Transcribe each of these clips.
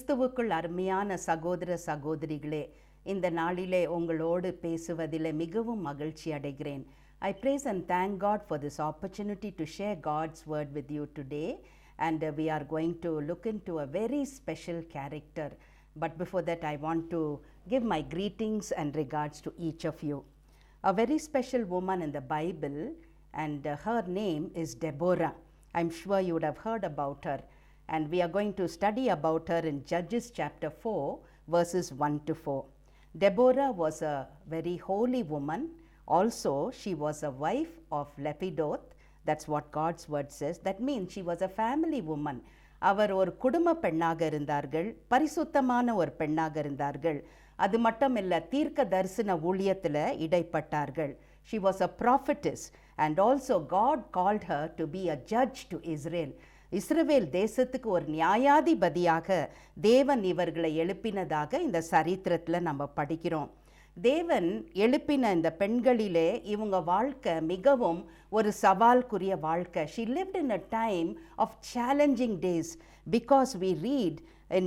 கிறிஸ்துவுக்குள் அருமையான சகோதர சகோதரிகளே, இந்த நாளிலே உங்களோடு பேசுவதிலே மிகவும் மகிழ்ச்சி அடைகிறேன். I praise and thank God for this opportunity to share God's word with you today, and we are going to look into a very special character. But before that, I want to give my greetings and regards to each of you. A very special woman in the Bible, and her name is Deborah. I'm sure you would have heard about her. And we are going to study about her in Judges chapter 4, verses 1 to 4. Deborah was a very holy woman. Also, she was a wife of Lepidoth. That's what God's word says. That means she was a family woman. அவர் ஒரு குடும்ப பெண்ணாக இருந்தார்கள், பரிசுத்தமான ஒரு பெண்ணாக இருந்தார்கள். அது மட்டும் இல்லை, தீர்க்க தரிசன ஊழியத்தில் இடைப்பட்டார்கள். She was a prophetess, and also God called her to be a judge to Israel. இஸ்ரவேல் தேசத்துக்கு ஒரு நியாயாதிபதியாக தேவன் இவர்களை எழுப்பினதாக இந்த சரித்திரத்தில் நம்ம படிக்கிறோம். தேவன் எழுப்பின இந்த பெண்களிலே இவங்க வாழ்க்கை மிகவும் ஒரு சவால்குரிய வாழ்க்கை. She lived in a time of challenging days because we read in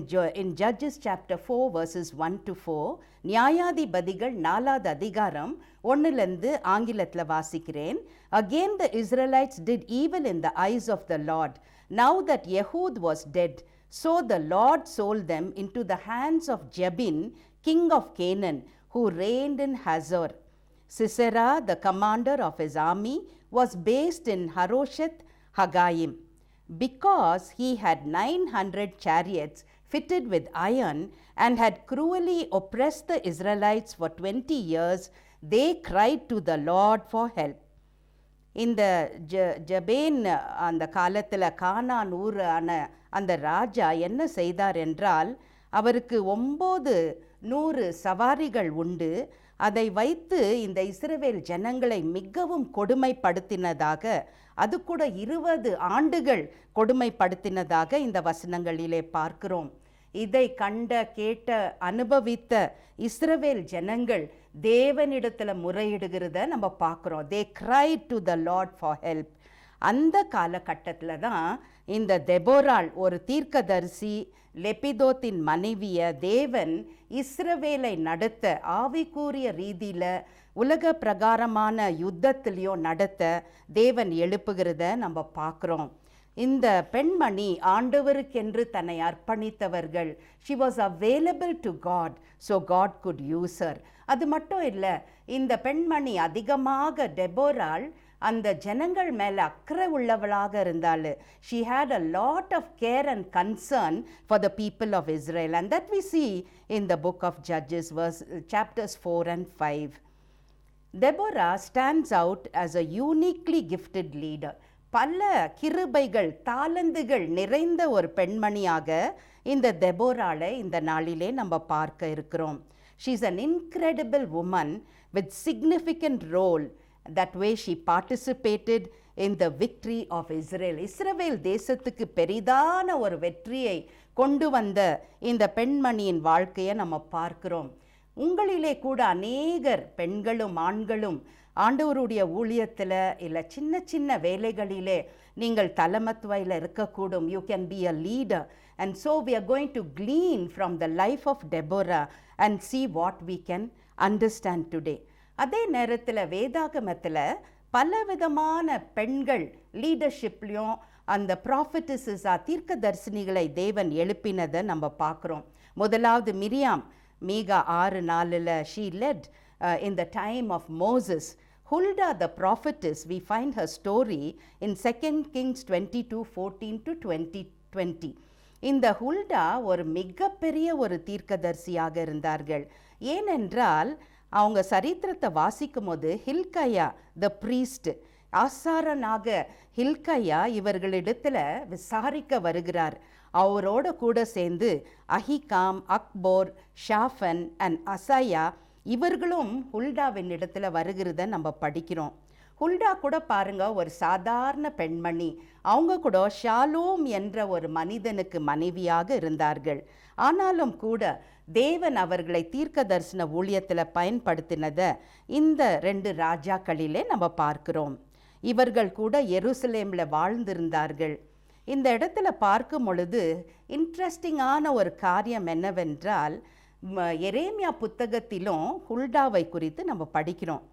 Judges chapter 4 verses 1 to 4. நியாயாதிபதிகள் 4வது அதிகாரம் 1லிருந்து ஆங்கிலத்தில் வாசிக்கிறேன். Again the Israelites did evil in the eyes of the Lord. Now that Ehud was dead, so the Lord sold them into the hands of Jabin, king of Canaan, who reigned in Hazor. Sisera, the commander of his army, was based in Harosheth Haggayim. Because he had 900 chariots fitted with iron and had cruelly oppressed the Israelites for 20 years, they cried to the Lord for help. இந்த ஜபேன் அந்த காலத்தில் கானான் ஊரான அந்த ராஜா என்ன செய்தார் என்றால், அவருக்கு 900 சவாரிகள் உண்டு. அதை வைத்து இந்த இஸ்ரவேல் ஜனங்களை மிகவும் கொடுமைப்படுத்தினதாக, அது கூட 20 ஆண்டுகள் கொடுமைப்படுத்தினதாக இந்த வசனங்களிலே பார்க்கிறோம். இதை கண்ட கேட்ட அனுபவித்த இஸ்ரவேல் ஜனங்கள் தேவனிடத்தில் முறையிடுகிறத நம்ம பார்க்குறோம். They cried to the Lord for help. அந்த காலகட்டத்தில் தான் இந்த தெபோராள் ஒரு தீர்க்கதரிசி, லெபிதோத்தின் மனைவிய தேவன் இஸ்ரவேலை நடத்த ஆவிக்குரிய ரீதியில் உலக பிரகாரமான யுத்தத்திலையும் நடத்த தேவன் எழுப்புகிறத நம்ம பார்க்குறோம். இந்த பெண்மணி ஆண்டவருக்கென்று தன்னை அர்ப்பணித்தவர்கள். She was available to God, so God could use her. அது மட்டும் இல்லை, இந்த பெண்மணி அதிகமாக டெபோராள் அந்த ஜனங்கள் மேலே அக்கறை உள்ளவளாக இருந்தாள். She had a lot of care and concern for the people of Israel, and that we see in the book of Judges, chapters 4 and 5. Deborah stands out as a uniquely gifted leader. பல கிருபைகள், தாளந்துகள் நிறைந்த ஒரு பெண்மணியாக இந்த தெபோராளை இந்த நாளிலே நம்ம பார்க்க இருக்கிறோம். She is an incredible woman with significant role. That way she participated in the victory of Israel. இஸ்ரவேல் தேசத்துக்கு பெரிதான ஒரு வெற்றியை கொண்டு வந்த இந்த பெண்மணியின் வாழ்க்கையை நம்ம பார்க்கிறோம். உங்களிலே கூட அநேகர் பெண்களும் ஆண்களும் ஆண்டவருடைய ஊழியத்தில் இல்லை சின்ன சின்ன வேலைகளிலே நீங்கள் தலைமத்துவையில் இருக்கக்கூடும். You can be a leader, and so we are going to glean from the life of Deborah and see what we can understand today. அதே நேரத்தில் வேதாகமத்தில் பலவிதமான பெண்கள் லீடர்ஷிப்லையும் அந்த ப்ராஃபட்டிஸா தீர்க்க தரிசனிகளை தேவன் எழுப்பினதை நம்ம பார்க்குறோம். முதலாவது Miriam, Micah 6:4, she led in the time of Moses. Huldah the prophetess, we find her story in 2 Kings 22:14 to 20. இந்த ஹுல்டா ஒரு மிகப்பெரிய ஒரு தீர்க்கதரிசியாக இருந்தார்கள். ஏனென்றால் அவங்க சரித்திரத்தை வாசிக்கும் போது ஹில்கையா த ப்ரீஸ்ட், ஆசாரனாக ஹில்கையா இவர்களிடத்தில் விசாரிக்க வருகிறார். அவரோட கூட சேர்ந்து அஹிகாம், அக்போர், ஷாஃபன் அண்ட் அசாயா இவர்களும் ஹுல்டாவின் இடத்துல வருகிறத நம்ம படிக்கிறோம். ஹுல்டா கூட பாருங்க, ஒரு சாதாரண பெண்மணி. அவங்க கூட ஷாலோம் என்ற ஒரு மனிதனுக்கு மனைவியாக இருந்தார்கள். ஆனாலும் கூட தேவன் அவர்களை தீர்க்க தரிசன ஊழியத்தில் பயன்படுத்தினதை இந்த 2 ராஜாக்களிலே நம்ம பார்க்கிறோம். இவர்கள் கூட எருசலேமில் வாழ்ந்திருந்தார்கள். இந்த இடத்துல பார்க்கும் பொழுது இன்ட்ரெஸ்டிங்கான ஒரு காரியம் என்னவென்றால், எரேமியா புத்தகத்திலும் ஹுல்டாவை குறித்து நம்ம படிக்கிறோம்.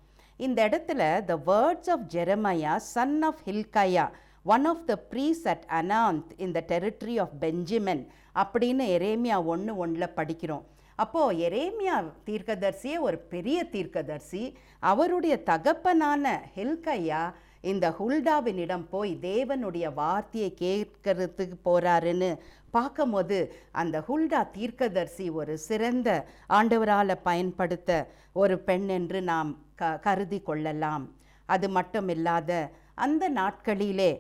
இந்த இடத்துல the words of Jeremiah son of Hilkiah, one of the priests at Anath in the territory of Benjamin அப்படின்னு எரேமியா 1:1 படிக்கிறோம். அப்போது எரேமியா தீர்க்கதரிசியே ஒரு பெரிய தீர்க்கதரிசி. அவருடைய தகப்பனான ஹில்கையா இந்த ஹுல்டாவினிடம் போய் தேவனுடைய வார்த்தையை கேட்கறதுக்கு போகிறாருன்னு பார்க்கும்போது, அந்த ஹுல்டா தீர்க்கதரிசி ஒரு சிறந்த ஆண்டவரால் பயன்படுத்த ஒரு பெண் என்று நாம் கருதி கொள்ளலாம். அது மட்டும் இல்லாத அந்த நாட்களிலே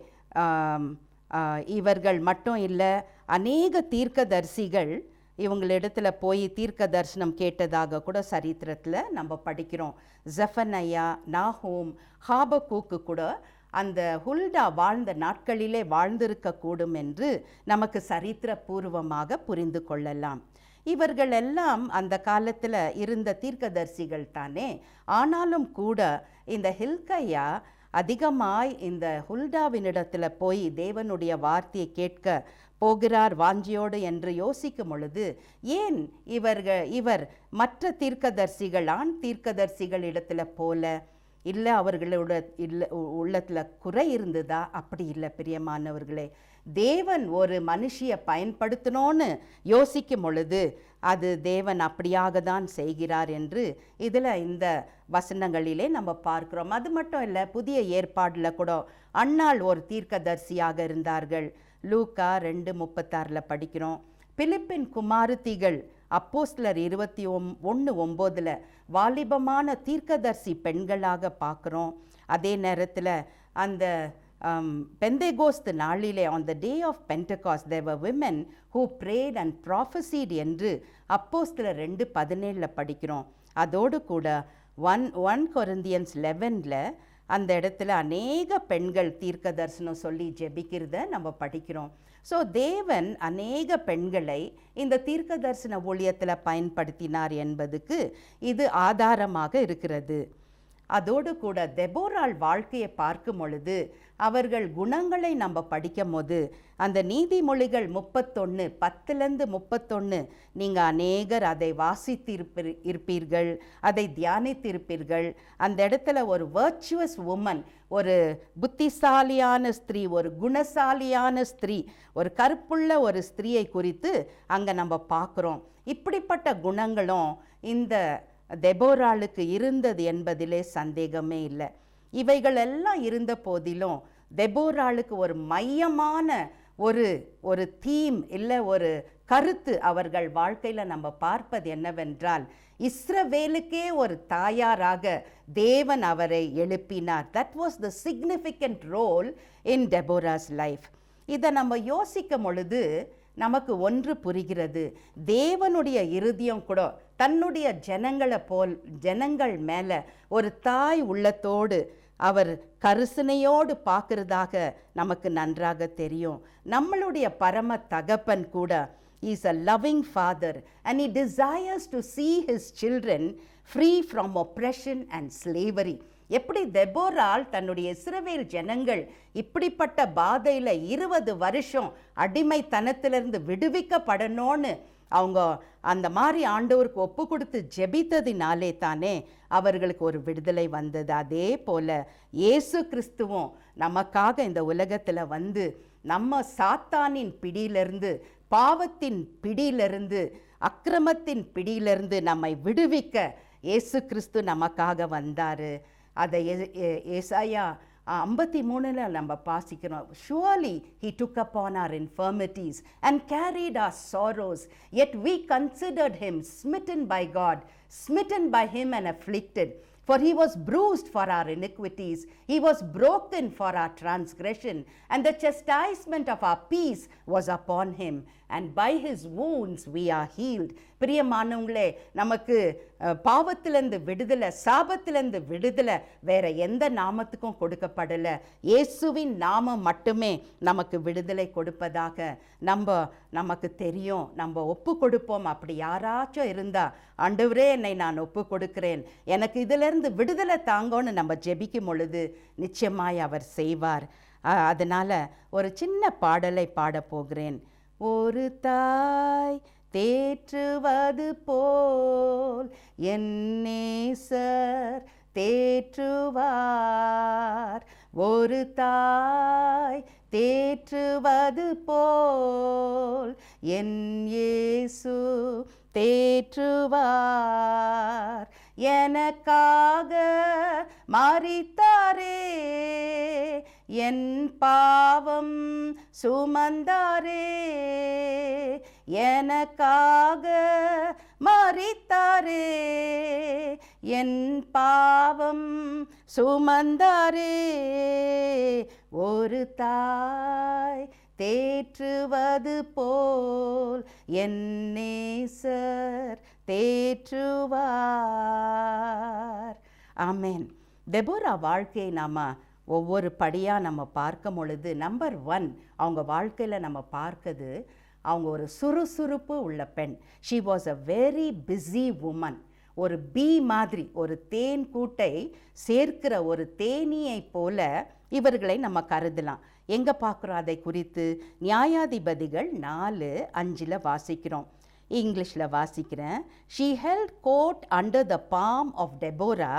இவர்கள் மட்டும் இல்லை, அநேக தீர்க்கதரிசிகள் இவங்களிடத்துல போய் தீர்க்க தரிசனம் கேட்டதாக கூட சரித்திரத்தில் நம்ம படிக்கிறோம். ஜெஃபனையா, நாஹூம், ஹாபக்கூக்கு கூட அந்த ஹுல்டா வாழ்ந்த நாட்களிலே வாழ்ந்திருக்கக்கூடும் என்று நமக்கு சரித்திரபூர்வமாக புரிந்து கொள்ளலாம். இவர்கள் எல்லாம் அந்த காலத்தில் இருந்த தீர்க்கதரிசிகள் தானே. ஆனாலும் கூட இந்த ஹில்கையா அதிகமாய் இந்த ஹுல்டாவினிடத்தில் போய் தேவனுடைய வார்த்தையை கேட்க போகிறார் வாஞ்சியோடு என்று யோசிக்கும் பொழுது, ஏன் இவர் மற்ற தீர்க்கதரிசிகள், ஆண் தீர்க்கதரிசிகள் இடத்துல போல இல்லை, அவர்களோட உள்ளத்தில் குறை இருந்ததா? அப்படி இல்லை பிரியமானவர்களே. தேவன் ஒரு மனுஷியை பயன்படுத்தணும்னு யோசிக்கும் பொழுது அது தேவன் அப்படியாக தான் செய்கிறார் என்று இதில் இந்த வசனங்களிலே நம்ம பார்க்கிறோம். அது மட்டும் இல்லை, புதிய ஏற்பாடில் கூட அன்னாள் ஒரு தீர்க்கதரிசியாக இருந்தார்கள். லூக்கா 2:36 படிக்கிறோம். பிலிப்பின் குமாரத்திகள் அப்போஸ்தலர் 21:9 வாலிபமான தீர்க்கதரிசி பெண்களாக பார்க்குறோம். அதே நேரத்தில் அந்த பெந்தேகோஸ்து நாளிலே on the day of Pentecost there were women who prayed and prophesied என்று அப்போஸ்தலர் 2:17 படிக்கிறோம். அதோடு கூட 1 Corinthians 11 அந்த இடத்துல அநேக பெண்கள் தீர்க்க தரிசனம் சொல்லி ஜெபிக்கிறத நம்ம படிக்கிறோம். ஸோ தேவன் அநேக பெண்களை இந்த தீர்க்க தரிசன ஊழியத்தில் பயன்படுத்தினார் என்பதுக்கு இது ஆதாரமாக இருக்கிறது. அதோடு கூட தெபோராள் வாழ்க்கையை பார்க்கும் பொழுது அவர்கள் குணங்களை நம்ம படிக்கும் போது அந்த நீதிமொழிகள் 31:10-31 நீங்கள் அநேகர் அதை இருப்பீர்கள், அதை தியானித்திருப்பீர்கள். அந்த இடத்துல ஒரு வர்ச்சுவஸ் உமன், ஒரு புத்திசாலியான ஸ்திரீ, ஒரு குணசாலியான ஸ்திரீ, ஒரு கருப்புள்ள ஒரு ஸ்திரீயை குறித்து அங்கே நம்ம பார்க்குறோம். இப்படிப்பட்ட குணங்களும் இந்த தெபோராளுக்கு இருந்தது என்பதிலே சந்தேகமே இல்லை. இவைகள் எல்லாம் இருந்த போதிலும் தெபோராளுக்கு ஒரு மையமான ஒரு தீம் இல்லை, ஒரு கருத்து அவர்கள் வாழ்க்கையில் நம்ம பார்ப்பது என்னவென்றால், இஸ்ரவேலுக்கே ஒரு தாயாராக தேவன் அவரை எழுப்பினார். That was the significant role in Deborah's life. இதை நம்ம யோசிக்கும் பொழுது நமக்கு ஒன்று புரிகிறது. தேவனுடைய இருதயம் கூட தன்னுடைய ஜனங்கள் மேலே ஒரு தாய் உள்ளத்தோடு அவர் கரிசனையோடு பார்க்கிறதாக நமக்கு நன்றாக தெரியும். நம்மளுடைய பரம தகப்பன் கூட is a loving father and he desires to see his children free from oppression and slavery. எப்படி தெபோராள் தன்னுடைய இஸ்ரவேல் ஜனங்கள் இப்படிப்பட்ட பாதையில் 20 வருஷம் அடிமைத்தனத்திலிருந்து விடுவிக்கப்படணும்னு அவங்க அந்த மாதிரி ஆண்டவருக்கு ஒப்பு கொடுத்து ஜெபித்ததினாலே தானே அவர்களுக்கு ஒரு விடுதலை வந்தது. அதே போல இயேசு கிறிஸ்துவும் நமக்காக இந்த உலகத்தில் வந்து நம்ம சாத்தானின் பிடியிலிருந்து, பாவத்தின் பிடியிலிருந்து, அக்கிரமத்தின் பிடியிலிருந்து நம்மை விடுவிக்க இயேசு கிறிஸ்து நமக்காக வந்தார். அதை ஏசாயா 53 நம்ம பாசிக்கிறோம். Surely he took upon our infirmities and carried our sorrows, yet we considered him smitten by God, smitten by him and afflicted. For he was bruised for our iniquities, he was broken for our transgression, and the chastisement of our peace was upon him, and by his wounds we are healed. பிரியமானவங்களே, நமக்கு பாவத்திலிருந்து விடுதலை, சாபத்திலிருந்து விடுதலை வேற எந்த நாமத்துக்கும் கொடுக்கப்படலை. இயேசுவின் நாமம் மட்டுமே நமக்கு விடுதலை கொடுப்பதாக நமக்கு தெரியும். நம்ம ஒப்பு கொடுப்போம். அப்படி யாராச்சும் இருந்தால், ஆண்டவரே என்னை நான் ஒப்பு கொடுக்கிறேன், எனக்கு இதிலிருந்து விடுதலை தாங்கன்னு நம்ம ஜெபிக்கும் பொழுது நிச்சயமாய் அவர் செய்வார். அதனால் ஒரு சின்ன பாடலை பாடப் போகிறேன். ஒரு தாய் தேற்றுவது போல் என் நேசர் தேற்றுவார். ஒரு தாய் தேற்றுவது போல் என் இயேசு தேற்றுவார். எனக்காக மரித்தாரே, என் பாவம் சுமந்தாரே. எனக்காக மரித்தாரே, என் பாவம் சுமந்தாரே. ஒரு தாய் தேற்றுவது போல் என் நேசர் தேற்றுவார். ஆமென். தெபோரா வாழ்க்கையை நாம் ஒவ்வொரு படியாக நம்ம பார்க்கும் பொழுது, நம்பர் 1 அவங்க வாழ்க்கையில் நம்ம பார்க்குது, அவங்க ஒரு சுறுசுறுப்பு உள்ள பெண். She was a very busy woman. ஒரு பீ மாதிரி, ஒரு தேன் கூட்டை சேர்க்கிற ஒரு தேனீயை போல இவர்களை நம்ம கருதலாம். எங்கே பார்க்குறோம் அதை குறித்து? நியாயாதிபதிகள் 4:5 வாசிக்கிறோம். இங்கிலீஷில் வாசிக்கிறேன். She held court under the palm of Deborah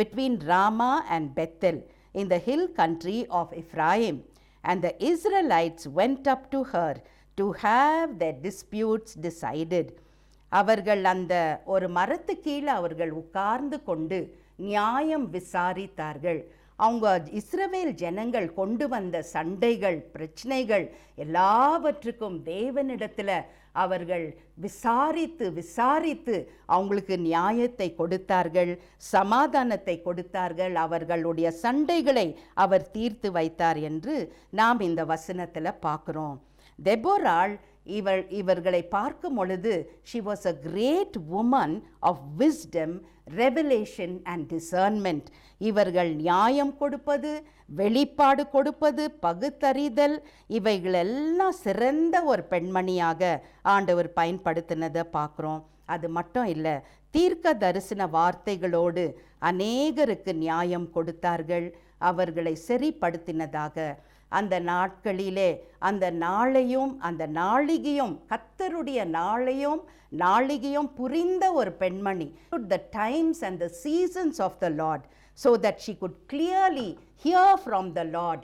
between Ramah and Bethel in the hill country of Ephraim, and the Israelites went up to her to have their disputes decided. அவர்கள் அந்த ஒரு மரத்து கீழே அவர்கள் உட்கார்ந்து கொண்டு நியாயம் விசாரித்தார்கள். அவங்க இஸ்ரவேல் ஜனங்கள் கொண்டு வந்த சண்டைகள், பிரச்சனைகள் எல்லாவற்றுக்கும் தேவனிடத்தில் அவர்கள் விசாரித்து அவங்களுக்கு நியாயத்தை கொடுத்தார்கள், சமாதானத்தை கொடுத்தார்கள். அவர்களுடைய சண்டைகளை அவர் தீர்த்து வைத்தார் என்று நாம் இந்த வசனத்தில் பார்க்குறோம். தெபோராள் இவர்களை பார்க்கும் பொழுது, she was a great woman of wisdom, revelation and discernment. இவர்கள் நியாயம் கொடுப்பது, வெளிப்பாடு கொடுப்பது, பகுத்தறிதல், இவைகளெல்லாம் சிறந்த ஒரு பெண்மணியாக ஆண்டவர் பயன்படுத்தினதை பார்க்குறோம். அது மட்டும் இல்லை, தீர்க்க தரிசன வார்த்தைகளோடு அநேகருக்கு நியாயம் கொடுத்தார்கள், அவர்களை சரிப்படுத்தினதாக அந்த நாட்களிலே அந்த நாளையும் அந்த நாளிகையும், கர்த்தருடைய நாளிகையும் புரிந்த ஒரு பெண்மணி. The times and the seasons of the Lord, so that she could clearly hear from the Lord,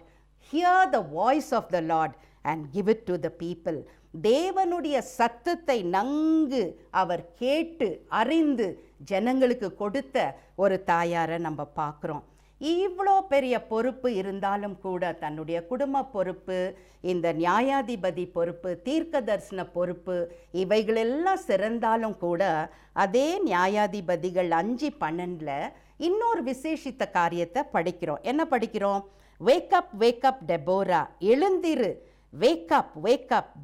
hear the voice of the Lord and give it to the people. தேவனுடைய சத்தத்தை நன்கு அவர் கேட்டு அறிந்து ஜனங்களுக்கு கொடுத்த ஒரு தாயாரை நம்ம பார்க்குறோம். இவ்வளோ பெரிய பொறுப்பு இருந்தாலும் கூட, தன்னுடைய குடும்ப பொறுப்பு, இந்த நியாயாதிபதி பொறுப்பு, தீர்க்க தரிசன பொறுப்பு, இவைகளெல்லாம் சிறந்தாலும் கூட, அதே நியாயாதிபதிகள் 5:12 இன்னொரு விசேஷித்த காரியத்தை படிக்கிறோம். என்ன படிக்கிறோம்? வேக் அப் டெபோரா, எழுந்திரு, wake up,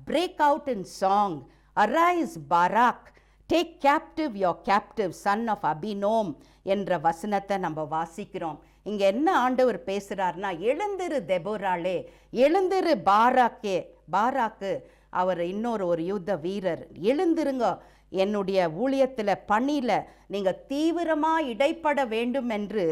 break out in song, arise Barak, take captive your captive son of Abinoam என்ற வசனத்தை நம்ம வாசிக்கிறோம். இங்கே என்ன ஆண்டவர் பேசுகிறார்னா, எழுந்திரு தெபோராளே, எழுந்திரு பாராக்கு, அவர் இன்னொரு யுத்த வீரர், எழுந்திருங்க, என்னுடைய ஊழியத்தில் பணியில் நீங்கள் தீவிரமாக இடைப்பட வேண்டும் என்று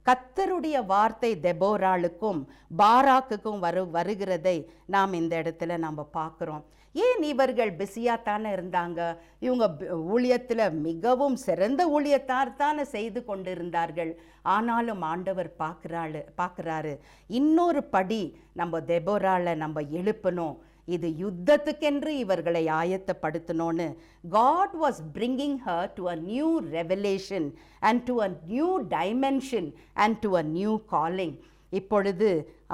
கர்த்தருடைய வார்த்தை தெபோராளுக்கும் பாராக்குக்கும் வருகிறதை நாம் இந்த இடத்துல நம்ம பார்க்குறோம். ஏன் இவர்கள் பிஸியாக தானே இருந்தாங்க, இவங்க ஊழியத்தில் மிகவும் சிறந்த ஊழியத்தார்த்தானே செய்து கொண்டிருந்தார்கள். ஆனாலும் ஆண்டவர் பார்க்குறாரு, இன்னொரு படி நம்ம தெபோராளை நம்ம எழுப்பணும், இது யுத்தத்துக்கென்று இவர்களை ஆயத்தப்படுத்தணும்னு. God was bringing her to a new revelation and to a new dimension and to a new calling. இப்பொழுது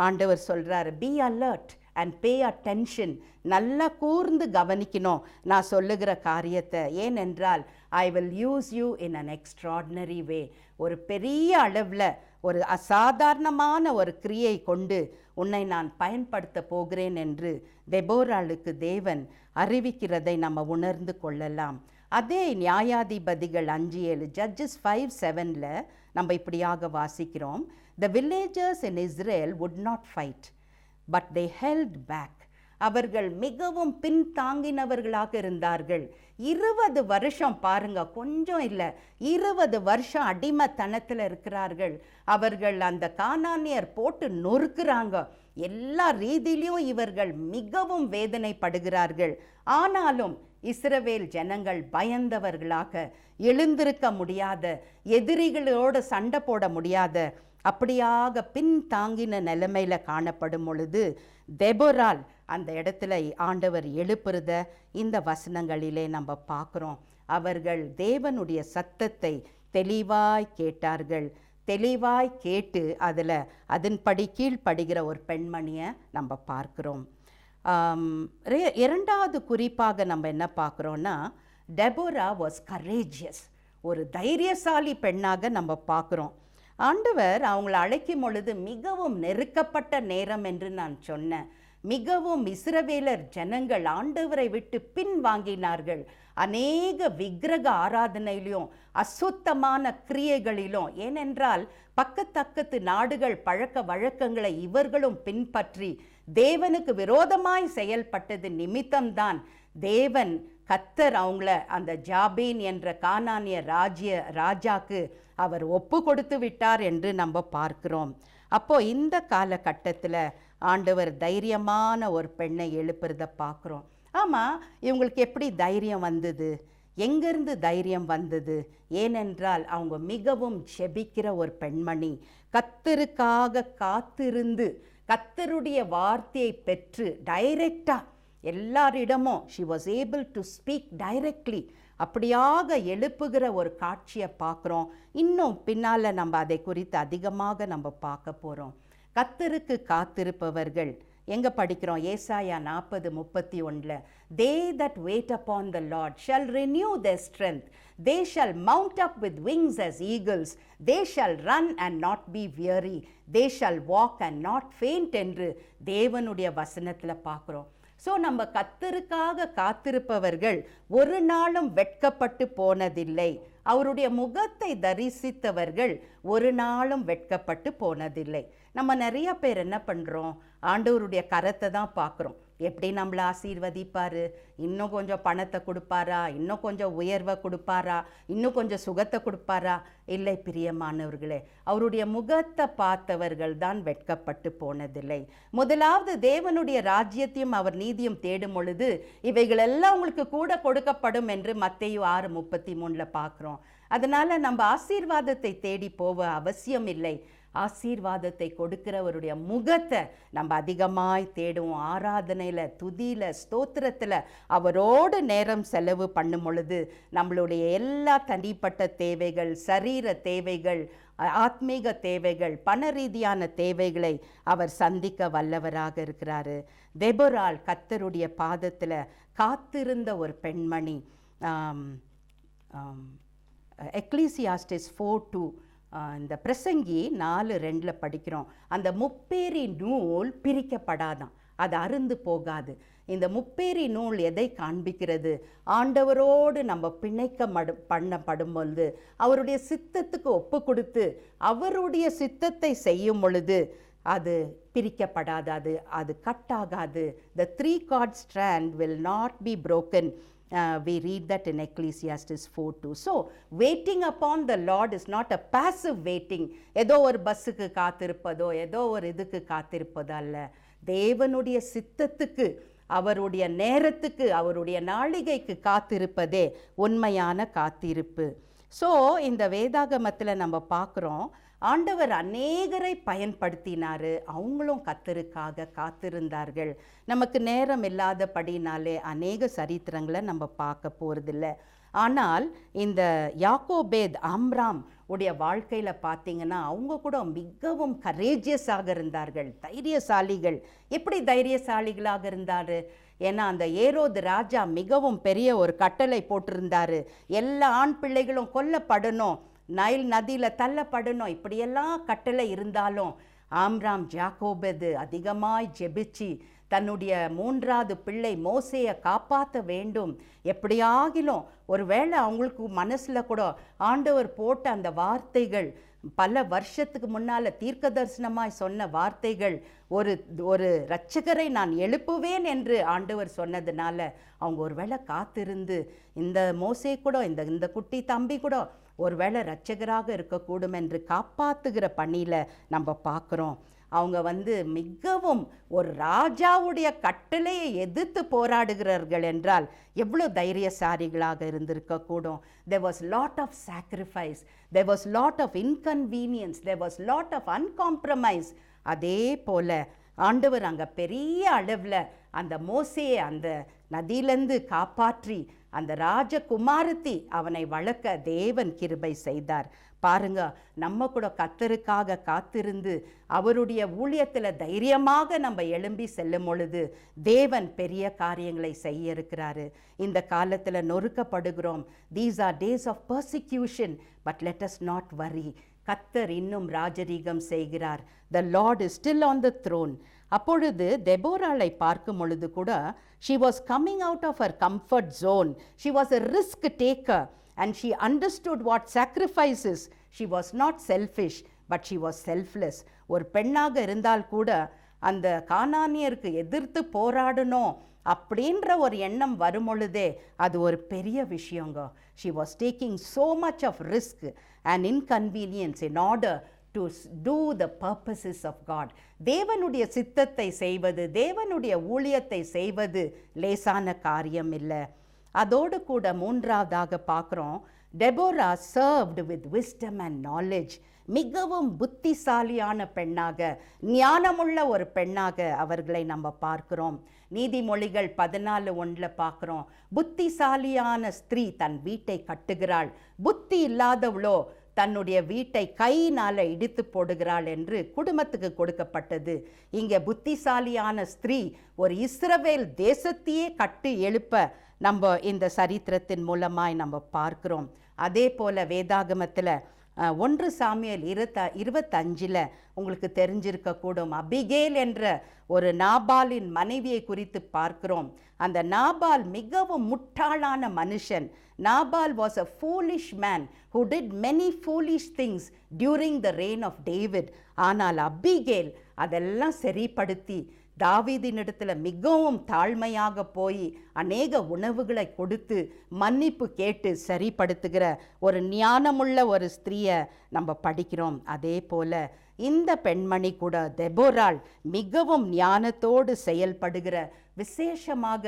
ஆண்டவர் சொல்றாரு, be alert and pay attention. நல்லா கூர்ந்து கவனிக்கணும் நான் சொல்லுகிற காரியத்தை. ஏனென்றால் I will use you in an extraordinary way. ஒரு பெரிய அளவில் ஒரு அசாதாரணமான ஒரு கிரியை கொண்டு உன்னை நான் பயன்படுத்த போகிறேன் என்று தெபோராளுக்கு தேவன் அறிவிக்கிறதை நம்ம உணர்ந்து கொள்ளலாம். அதே நியாயாதிபதிகள் 5:7, Judges 5:7 நம்ம இப்படியாக வாசிக்கிறோம். The villagers in Israel would not fight, but they held back. அவர்கள் மிகவும் பின்தாங்கினவர்களாக இருந்தார்கள். 20 வருஷம் பாருங்க, கொஞ்சம் இல்லை, 20 வருஷம் அடிமைத்தனத்தில் இருக்கிறார்கள். அவர்கள் அந்த கானானியர் போட்டு நொறுக்குறாங்க. எல்லா ரீதியிலும் இவர்கள் மிகவும் வேதனைப்படுகிறார்கள். ஆனாலும் இஸ்ரவேல் ஜனங்கள் பயந்தவர்களாக, எழுந்திருக்க முடியாத, எதிரிகளோடு சண்டை போட முடியாத, அப்படியாக பின்தாங்கின நிலைமையில காணப்படும் பொழுது தெபொராள் அந்த இடத்துல ஆண்டவர் எழுப்புறத இந்த வசனங்களிலே நம்ம பார்க்குறோம். அவர்கள் தேவனுடைய சத்தத்தை தெளிவாய் கேட்டார்கள். தெளிவாய் கேட்டு அதன்படி கீழ்ப்படுகிற ஒரு பெண்மணியை நம்ம பார்க்குறோம். இரண்டாவது குறிப்பாக நம்ம என்ன பார்க்குறோன்னா, டெபோரா வாஸ் கரேஜியஸ், ஒரு தைரியசாலி பெண்ணாக நம்ம பார்க்குறோம். ஆண்டவர் அவங்கள அழைக்கும் பொழுது மிகவும் நெருக்கப்பட்ட நேரம் என்று நான் சொன்னேன். மிகவும் இஸ்ரவேலர் ஜனங்கள் ஆண்டவரை விட்டு பின் வாங்கினார்கள். அநேக விக்கிரக ஆராதனையிலும் அசுத்தமான கிரியைகளிலும், ஏனென்றால் பக்கத்து நாடுகள் பழக்க வழக்கங்களை இவர்களும் பின்பற்றி தேவனுக்கு விரோதமாய் செயல்பட்டது நிமித்தம்தான் தேவன் கர்த்தர் அவங்கள அந்த ஜாபீன் என்ற கானானிய ராஜாக்கு அவர் ஒப்பு கொடுத்து விட்டார் என்று நம்ம பார்க்கிறோம். அப்போ இந்த காலகட்டத்தில் ஆண்டவர் தைரியமான ஒரு பெண்ணை எழுப்புறத பார்க்குறோம். ஆமாம், இவங்களுக்கு எப்படி தைரியம் வந்தது? எங்கேருந்து தைரியம் வந்தது? ஏனென்றால் அவங்க மிகவும் ஜெபிக்கிற ஒரு பெண்மணி, கர்த்தருக்காக காத்திருந்து கர்த்தருடைய வார்த்தையை பெற்று டைரெக்டாக எல்லாரிடமும் she was able to speak directly. அப்படியாக எழுப்புகிற ஒரு காட்சியை பார்க்குறோம். இன்னும் பின்னால் நம்ம அதை குறித்து அதிகமாக நம்ம பார்க்க போகிறோம். கர்த்தருக்கு காத்திருப்பவர்கள் எங்கே படிக்கிறோம்? ஏசாயா 40:31 they that wait upon the Lord shall renew their strength, they shall mount up with wings as eagles, they shall run and not be weary, they shall walk and not faint என்று தேவனுடைய வசனத்தில் பார்க்குறோம். So நம்ம கர்த்தருக்காக காத்திருப்பவர்கள் ஒரு நாளும் வெட்கப்பட்டு போனதில்லை. அவருடைய முகத்தை தரிசித்தவர்கள் ஒரு நாளும் வெட்கப்பட்டு போனதில்லை. நம்ம நிறைய பேர் என்ன பண்ணுறோம்? ஆண்டவருடைய கரத்தை தான் பார்க்குறோம். எப்படி நம்மளை ஆசீர்வதிப்பார், இன்னும் கொஞ்சம் பணத்தை கொடுப்பாரா, இன்னும் கொஞ்சம் உயர்வை கொடுப்பாரா, இன்னும் கொஞ்சம் சுகத்தை கொடுப்பாரா? இல்லை பிரியமானவர்களே, அவருடைய முகத்தை பார்த்தவர்கள் தான் வெட்கப்பட்டு போனதில்லை. முதலாவது தேவனுடைய ராஜ்யத்தையும் அவர் நீதியும் தேடும் பொழுது இவைகளெல்லாம் உங்களுக்கு கூட கொடுக்கப்படும் என்று மத்தேயு 6:33 பார்க்குறோம். அதனால் நம்ம ஆசீர்வாதத்தை தேடி போக அவசியம் இல்லை. ஆசீர்வாதத்தை கொடுக்கிறவருடைய முகத்தை நம்ம அதிகமாய் தேடுவோம். ஆராதனையில், துதியில், ஸ்தோத்திரத்தில் அவரோடு நேரம் செலவு பண்ணும் பொழுது நம்மளுடைய எல்லா தனிப்பட்ட தேவைகள், சரீர தேவைகள், ஆத்மீக தேவைகள், பண ரீதியான தேவைகளை அவர் சந்திக்க வல்லவராக இருக்கிறாரு. தெபொராள் கர்த்தருடைய பாதத்தில் காத்திருந்த ஒரு பெண்மணி. எக்லீசியாஸ்டிஸ் 4:2 இந்த பிரசங்கி 4:2 படிக்கிறோம். அந்த முப்பேரி நூல் பிரிக்கப்படாதான், அது அருந்து போகாது. இந்த முப்பேரி நூல் எதை காண்பிக்கிறது? ஆண்டவரோடு நம்ம பண்ணப்படும் பொழுது, அவருடைய சித்தத்துக்கு ஒப்பு கொடுத்து அவருடைய சித்தத்தை செய்யும் பொழுது அது பிரிக்கப்படாது, அது கட்டாகாது. The 3-cord strand will not be broken. We read that in Ecclesiastes 4:2. So, waiting upon the Lord is not a passive waiting. ஏதோ ஒரு பஸ்ஸுக்கு காத்திருப்பதோ, ஏதோ ஒரு இதுக்கு காத்திருப்பதோ அல்ல. தேவனுடைய சித்தத்துக்கு, அவருடைய நேரத்துக்கு, அவருடைய நாளிகைக்கு காத்திருப்பதே உண்மையான காத்திருப்பு. ஸோ இந்த வேதாகமத்தில் நம்ம பார்க்குறோம், ஆண்டவர் அநேகரை பயன்படுத்தினார். அவங்களும் கர்த்தருக்காக காத்திருந்தார்கள். நமக்கு நேரம் இல்லாதபடினாலே அநேக சரித்திரங்களை நம்ம பார்க்க போகிறதில்ல. ஆனால் இந்த யாக்கோபேத் ஆம்ராம் உடைய வாழ்க்கையில் பார்த்தீங்கன்னா அவங்க கூட மிகவும் கரேஜியஸாக இருந்தார்கள், தைரியசாலிகள். எப்படி தைரியசாலிகளாக இருந்தார்? ஏன்னா அந்த ஏரோது ராஜா மிகவும் பெரிய ஒரு கட்டளை போட்டிருந்தார், எல்லா ஆண் பிள்ளைகளும் கொல்லப்படணும், நைல் நதியில் தள்ளப்படணும், இப்படியெல்லாம் கட்டளை இருந்தாலும் ஆம்ராம் யாக்கோபேது அதிகமாய் ஜெபிச்சு தன்னுடைய 3வது பிள்ளை மோசேயை காப்பாற்ற வேண்டும், எப்படியாகிலும் ஒருவேளை அவங்களுக்கு மனசில் கூட ஆண்டவர் போட்ட அந்த வார்த்தைகள், பல வருஷத்துக்கு முன்னால் தீர்க்க தரிசனமாய் சொன்ன வார்த்தைகள், ஒரு இரட்சகரை நான் எழுப்புவேன் என்று ஆண்டவர் சொன்னதுனால அவங்க ஒருவேளை காத்திருந்து இந்த மோசே கூட இந்த குட்டி தம்பி கூட ஒருவேளை இரட்சகராக இருக்கக்கூடும் என்று காப்பாற்றுகிற பணியில் நம்ம பார்க்குறோம். அவங்க மிகவும் ஒரு ராஜாவுடைய கட்டளையை எதிர்த்து போராடுகிறார்கள் என்றால் எவ்வளோ தைரியசாரிகளாக இருந்திருக்கக்கூடும். there was lot of sacrifice, there was lot of inconvenience, there was lot of uncompromise. அதே போல ஆண்டவர் அங்கே பெரிய அளவில் அந்த மோசேயை அந்த நதியிலேருந்து காப்பாற்றி அந்த ராஜகுமாரத்தி அவனை வளர்க்க தேவன் கிருபை செய்தார். பாருங்க, நம்ம கூட கர்த்தருக்காக காத்திருந்து அவருடைய ஊழியத்தில் தைரியமாக நம்ம எழும்பி செல்லும் பொழுது தேவன் பெரிய காரியங்களை செய்ய இருக்கிறாரு. இந்த காலத்தில் நொறுக்கப்படுகிறோம். These are days of persecution, but let us not worry. கர்த்தர் இன்னும் ராஜரீகம் செய்கிறார். The Lord is still on the throne. அப்பொழுது தெபோராளை பார்க்கும் பொழுது கூட she was coming out of her comfort zone. She was a risk taker and she understood what sacrifices. She was not selfish, but she was selfless. ஒரு பெண்ணாக இருந்தால் கூட அந்த கானானியருக்கு எதிர்த்து போராடணும் அப்படின்ற ஒரு எண்ணம் வரும் பொழுதே அது ஒரு பெரிய விஷயங்க. She was taking so much of risk and inconvenience in order to do the purposes of God. தேவனுடைய சித்தத்தை செய்வது, தேவனுடைய ஊழியத்தை செய்வது லேசான காரியம் இல்லை. அதோடு கூட 3வதாக பார்க்குறோம், Deborah served with wisdom and knowledge. மிகவும் புத்திசாலியான பெண்ணாக, ஞானமுள்ள ஒரு பெண்ணாக அவர்களை நம்ம பார்க்கிறோம். நீதிமொழிகள் 14:1 பார்க்குறோம், புத்திசாலியான ஸ்திரீ தன் வீட்டை கட்டுகிறாள், புத்தி இல்லாதவளோ தன்னுடைய வீட்டை கையினால் இடித்து போடுகிறாள் என்று குடும்பத்துக்கு கொடுக்கப்பட்டது. இங்கே புத்திசாலியான ஸ்திரீ ஒரு இஸ்ரவேல் தேசத்தையே கட்டி எழுப்ப நம்ம இந்த சரித்திரத்தின் மூலமாய் நம்ம பார்க்கிறோம். அதே போல வேதாகமத்தில் 1 சாமுவேல் 25 உங்களுக்கு தெரிஞ்சிருக்கக்கூடும், அபிகேல் என்ற ஒரு நாபாலின் மனைவியை குறித்து பார்க்கிறோம். அந்த நாபால் மிகவும் முட்டாளான மனுஷன். Nabal was a foolish man who did many foolish things during the reign of David. ஆனால் அபிகேல் அதெல்லாம் சரிப்படுத்தி தாவீதினிடத்தில் மிகவும் தாழ்மையாக போய் அநேக உணவுகளை கொடுத்து மன்னிப்பு கேட்டு சரிப்படுத்துகிற ஒரு ஞானமுள்ள ஒரு ஸ்திரீயை நம்ம படிக்கிறோம். அதே போல இந்த பெண்மணி கூட தெபோராள் மிகவும் ஞானத்தோடு செயல்படுகிற, விசேஷமாக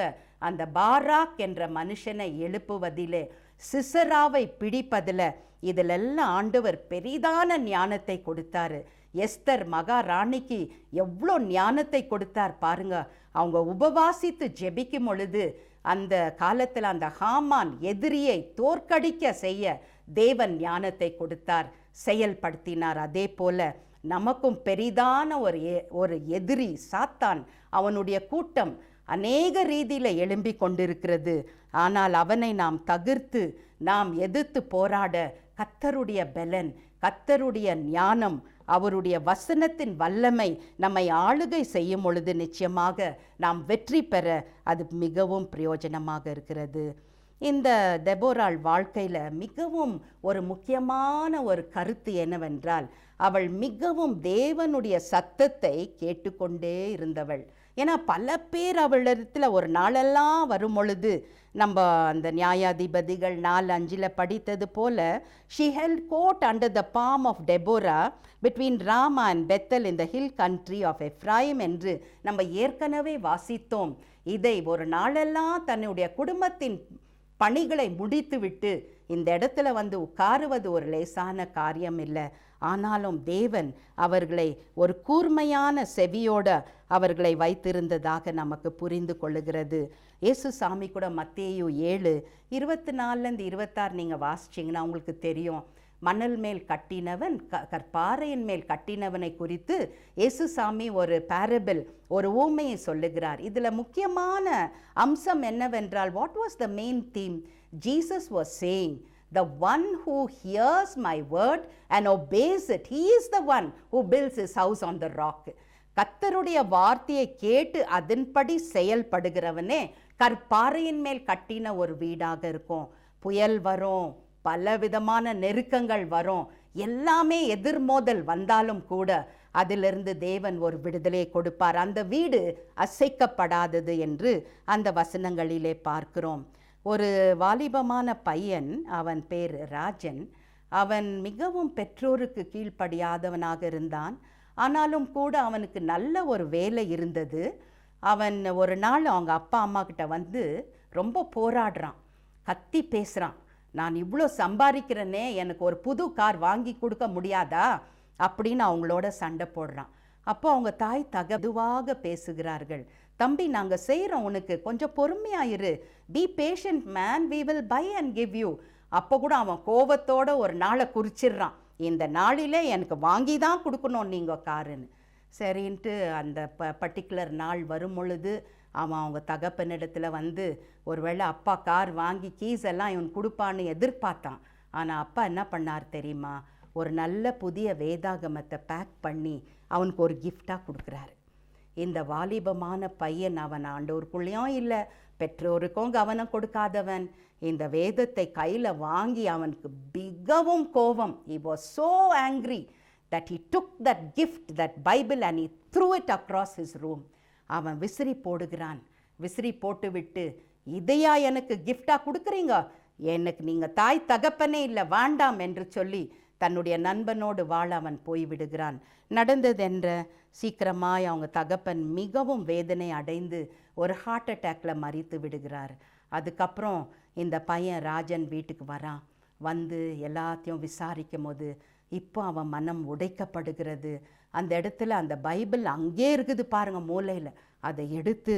அந்த பாராக் என்ற மனுஷனை எழுப்புவதிலே, சிசராவை பிடிப்பதில், இதிலெல்லாம் ஆண்டவர் பெரிதான ஞானத்தை கொடுத்தாரு. எஸ்தர் மகாராணிக்கு எவ்வளோ ஞானத்தை கொடுத்தார் பாருங்க. அவங்க உபவாசித்து ஜெபிக்கும் பொழுது அந்த காலத்தில் அந்த ஹாமான் எதிரியை தோற்கடிக்க செய்ய தேவன் ஞானத்தை கொடுத்தார், செயல்படுத்தினார். அதே போல நமக்கும் பெரிதான ஒரு எதிரி சாத்தான், அவனுடைய கூட்டம் அநேக ரீதியில் எழும்பி கொண்டிருக்கிறது. ஆனால் அவனை நாம் தவிர்த்து நாம் எதிர்த்து போராட கர்த்தருடைய பலன், கர்த்தருடைய ஞானம், அவருடைய வசனத்தின் வல்லமை நம்மை ஆளுகை செய்யும் பொழுது நிச்சயமாக நாம் வெற்றி பெற அது மிகவும் பிரயோஜனமாக இருக்கிறது. இந்த தெபோராள் வாழ்க்கையில் மிகவும் ஒரு முக்கியமான ஒரு கருத்து என்னவென்றால், அவள் மிகவும் தேவனுடைய சத்தத்தை கேட்டுக்கொண்டே இருந்தவள். ஏன்னா பல பேர் அவளிடத்தில் ஒரு நாளெல்லாம் வரும் பொழுது நம்ம அந்த நியாயாதிபதிகள் 4:5 படித்தது போல, she held court under the palm of Deborah between Ramah and Bethel in the hill country of Ephraim என்று நம்ம ஏற்கனவே வாசித்தோம். இதை ஒரு நாளெல்லாம் தன்னுடைய குடும்பத்தின் பணிகளை முடித்துவிட்டு இந்த இடத்துல உட்காருவது ஒரு லேசான காரியம் இல்லை. ஆனாலும் தேவன் அவர்களை ஒரு கூர்மையான செவியோட அவர்களை வைத்திருந்ததாக நமக்கு புரிந்து கொள்ளுகிறது. இயேசு சாமி கூட மத்தேயு 7:24-26 நீங்கள் வாசிச்சிங்கன்னா உங்களுக்கு தெரியும். மணல் மேல் கட்டினவன் கற்பாறையின் மேல் கட்டினவனை குறித்து இயேசு சாமி ஒரு பேரபிள், ஒரு ஊமையை சொல்லுகிறார். இதில் முக்கியமான அம்சம் என்னவென்றால், what was the main theme? Jesus was saying, the one who hears my word and obeys it, he is the one who builds his house on the rock. கர்த்தருடைய வார்த்தையை கேட்டு அதன்படி செயல்படுகிறவனே கற்பாறையின் மேல் கட்டின ஒரு வீடாக இருக்கும். புயல் வரும், பலவிதமான நெருக்கங்கள் வரும், எல்லாமே எதிர்மோதல் வந்தாலும் கூட அதிலிருந்து தேவன் ஒரு விடுதலை கொடுப்பார். அந்த வீடு அசைக்கப்படாதது என்று அந்த வசனங்களிலே பார்க்கிறோம். ஒரு வாலிபமான பையன், அவன் பேர் ராஜன். அவன் மிகவும் பெற்றோருக்கு கீழ்ப்படியாதவனாக இருந்தான். ஆனாலும் கூட அவனுக்கு நல்ல ஒரு வேலை இருந்தது. அவன் ஒரு நாள் அவங்க அப்பா அம்மா கிட்ட வந்து ரொம்ப போராடுறான், கத்தி பேசுகிறான். நான் இவ்வளோ சம்பாதிக்கிறேனே, எனக்கு ஒரு புது கார் வாங்கி கொடுக்க முடியாதா அப்படின்னு அவங்களோட சண்டை போடுறான். அப்போ அவங்க தாய் தகதுவாக பேசுகிறார்கள். தம்பி, நாங்கள் செய்கிறோம், உனக்கு கொஞ்சம் பொறுமையாயிரு, be patient man, we will buy and give you. அப்போ கூட அவன் கோபத்தோட ஒரு நாளை குறிச்சிடுறான், இந்த நாளிலே எனக்கு வாங்கி தான் கொடுக்கணும் நீங்கள் காருன்னு. சரின்ட்டு அந்த பர்டிகுலர் நாள் வரும் பொழுது அவன் அவங்க தகப்பனிடத்தில் வந்து ஒருவேளை அப்பா கார் வாங்கி கீஸ் எல்லாம் இவன் கொடுப்பான்னு எதிர்பார்த்தான். ஆனால் அப்பா என்ன பண்ணார் தெரியுமா? ஒரு நல்ல புதிய வேதாகமத்தை பேக் பண்ணி அவனுக்கு ஒரு கிஃப்டாக கொடுக்குறாரு. இந்த வாலிபமான பையன், அவன் ஆண்டோருக்குள்ளேயும் இல்லை, பெற்றோருக்கும் கவனம் கொடுக்காதவன், இந்த வேதத்தை கையில் வாங்கி அவனுக்கு மிகவும் கோபம். he was so angry that he took that gift, that Bible, and he threw it across his room. அவன் விசிறி போடுகிறான். விசிறி போட்டு விட்டு, இதையா எனக்கு கிஃப்டாக கொடுக்குறீங்க, எனக்கு நீங்கள் தாய் தகப்பனே இல்லை, வேண்டாம் என்று சொல்லி தன்னுடைய நண்பனோடு வாழ அவன் போய்விடுகிறான். நடந்ததென்ற சீக்கிரமாய் அவங்க தகப்பன் மிகவும் வேதனை அடைந்து ஒரு ஹார்ட் அட்டாக்ல மரித்து விடுகிறார். அதுக்கப்புறம் இந்த பையன் ராஜன் வீட்டுக்கு வரான். வந்து எல்லாத்தையும் விசாரிக்கும் போது இப்போ அவன் மனம் உடைக்கப்படுகிறது. அந்த இடத்துல அந்த பைபிள் அங்கே இருக்குது பாருங்க, மூலையில். அதை எடுத்து